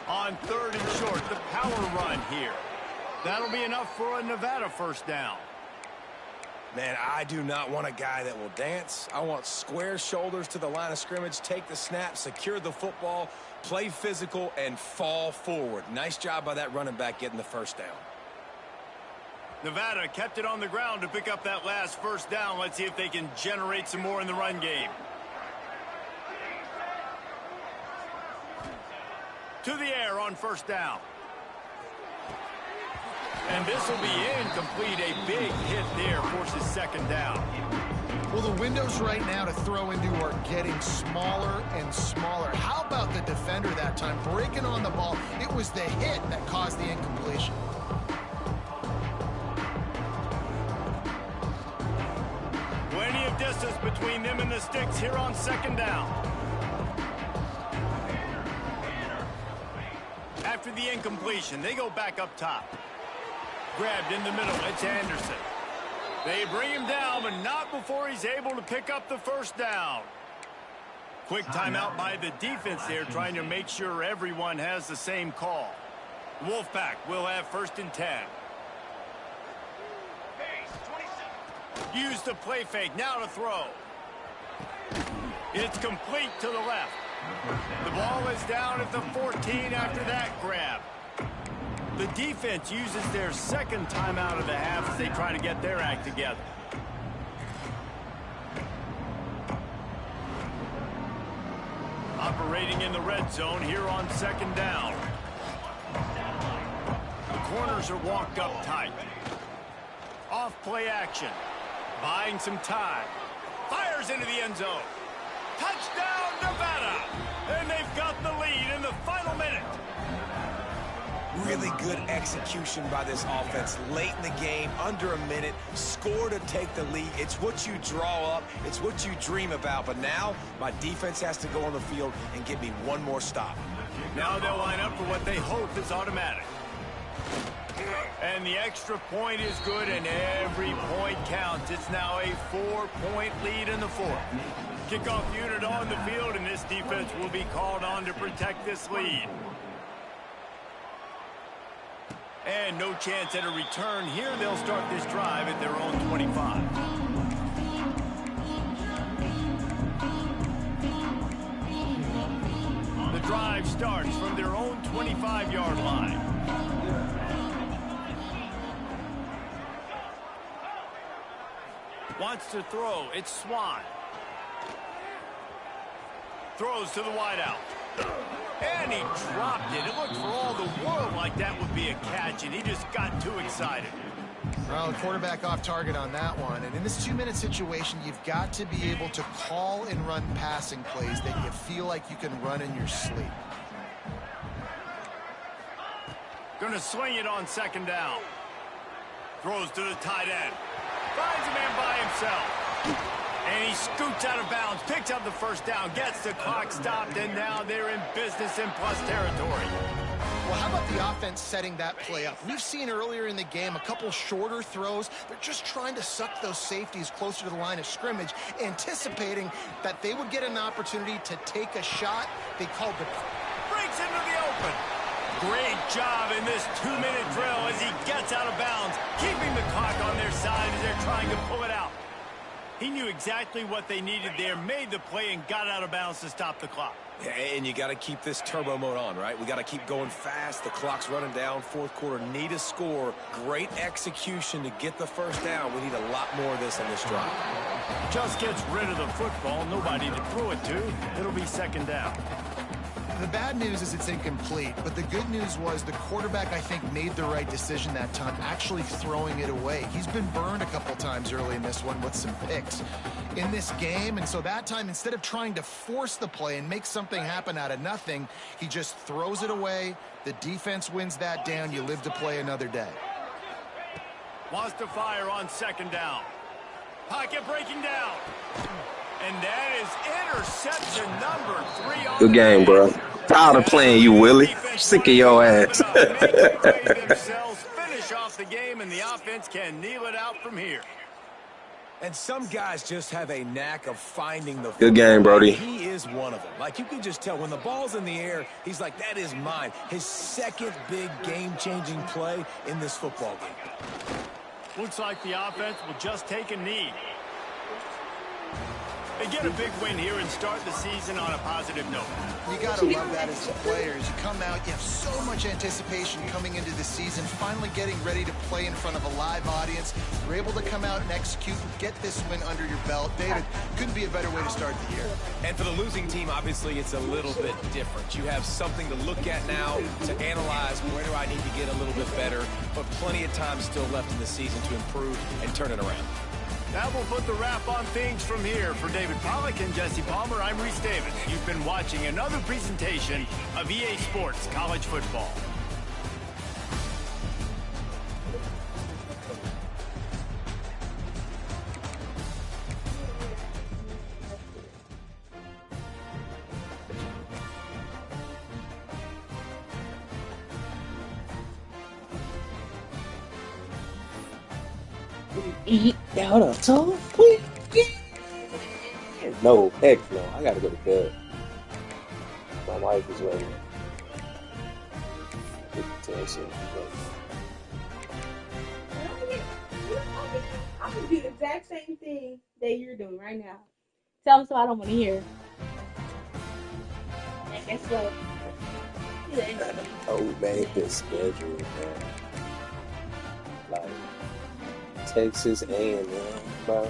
On 3rd and short, the power run here. That'll be enough for a Nevada 1st down. Man, I do not want a guy that will dance. I want square shoulders to the line of scrimmage, take the snap, secure the football, play physical, and fall forward. Nice job by that running back getting the 1st down. Nevada kept it on the ground to pick up that last 1st down. Let's see if they can generate some more in the run game. To the air on 1st down. And this will be incomplete. A big hit there forces 2nd down. Well, the windows right now to throw into are getting smaller and smaller. How about the defender that time breaking on the ball? It was the hit that caused the incompletion. Plenty of distance between them and the sticks here on 2nd down. After the incompletion, they go back up top. Grabbed in the middle. It's Anderson. They bring him down, but not before he's able to pick up the 1st down. Quick timeout by the defense there, trying to make sure everyone has the same call. Wolfpack will have 1st and 10. Use the play fake. Now to throw. It's complete to the left. The ball is down at the 14 after that grab. The defense uses their 2nd timeout of the half as they try to get their act together. Operating in the red zone here on 2nd down. The corners are walked up tight. Off play action. Buying some time. Fires into the end zone. Touchdown, Nevada! And they've got the lead in the final minute. Really good execution by this offense late in the game, under a minute, score to take the lead. It's what you draw up. It's what you dream about. But now my defense has to go on the field and get me one more stop. Now they'll line up for what they hope is automatic. And the extra point is good, and every point counts. It's now a 4-point lead in the 4th. Kickoff unit on the field, and this defense will be called on to protect this lead. And no chance at a return here. They'll start this drive at their own 25. The drive starts from their own 25-yard line. Wants to throw. It's Swan. Throws to the wideout. And he dropped it. It looked for all the world like that would be a catch, and he just got too excited. Well, the quarterback off target on that one. And in this 2-minute situation, you've got to be able to call and run passing plays that you feel like you can run in your sleep. Going to swing it on 2nd down. Throws to the tight end. Finds a man by himself. And he scoots out of bounds, picks up the first down, gets the clock stopped, and now they're in business in plus territory. Well, how about the offense setting that play up? We've seen earlier in the game a couple shorter throws. They're just trying to suck those safeties closer to the line of scrimmage, anticipating that they would get an opportunity to take a shot. They called the... Breaks into the open. Great job in this 2-minute drill as he gets out of bounds, keeping the clock on their side as they're trying to pull it out. He knew exactly what they needed there, made the play, and got out of bounds to stop the clock. Yeah, and you got to keep this turbo mode on, right? We got to keep going fast. The clock's running down. Fourth quarter, need a score. Great execution to get the first down. We need a lot more of this on this drive. Just gets rid of the football. Nobody to throw it to. It'll be second down. The bad news is it's incomplete, but the good news was the quarterback, I think, made the right decision that time, actually throwing it away. He's been burned a couple times early in this one with some picks in this game, and so that time, instead of trying to force the play and make something happen out of nothing, he just throws it away. The defense wins that down. You live to play another day. Wants to fire on second down. Pocket breaking down. And that is interception number 3 on Good game, bro. Tired of playing you, Willie. Sick of your ass. Finish off the game, and the offense can kneel it out from here. And some guys just have a knack of finding the Good game, Brody. He is one of them. Like, you can just tell when the ball's in the air, he's like, that is mine. His second big game-changing play in this football game. Looks like the offense will just take a knee. They get a big win here and start the season on a positive note. You got to love that as players. You come out, you have so much anticipation coming into the season, finally getting ready to play in front of a live audience. You're able to come out and execute and get this win under your belt. David, couldn't be a better way to start the year. And for the losing team, obviously, it's a little bit different. You have something to look at now to analyze where do I need to get a little bit better, but plenty of time still left in the season to improve and turn it around. That will put the wrap on things from here. For David Pollack and Jesse Palmer, I'm Reese Davis. You've been watching another presentation of EA Sports College Football. Hold on, Tom. Please. No, heck no. I gotta go to bed. My wife is waiting. I'm gonna do the exact same thing that you're doing right now. Tell them so I don't want to hear. And guess what? Oh, man, this schedule, man. Like Texas A&M, bro.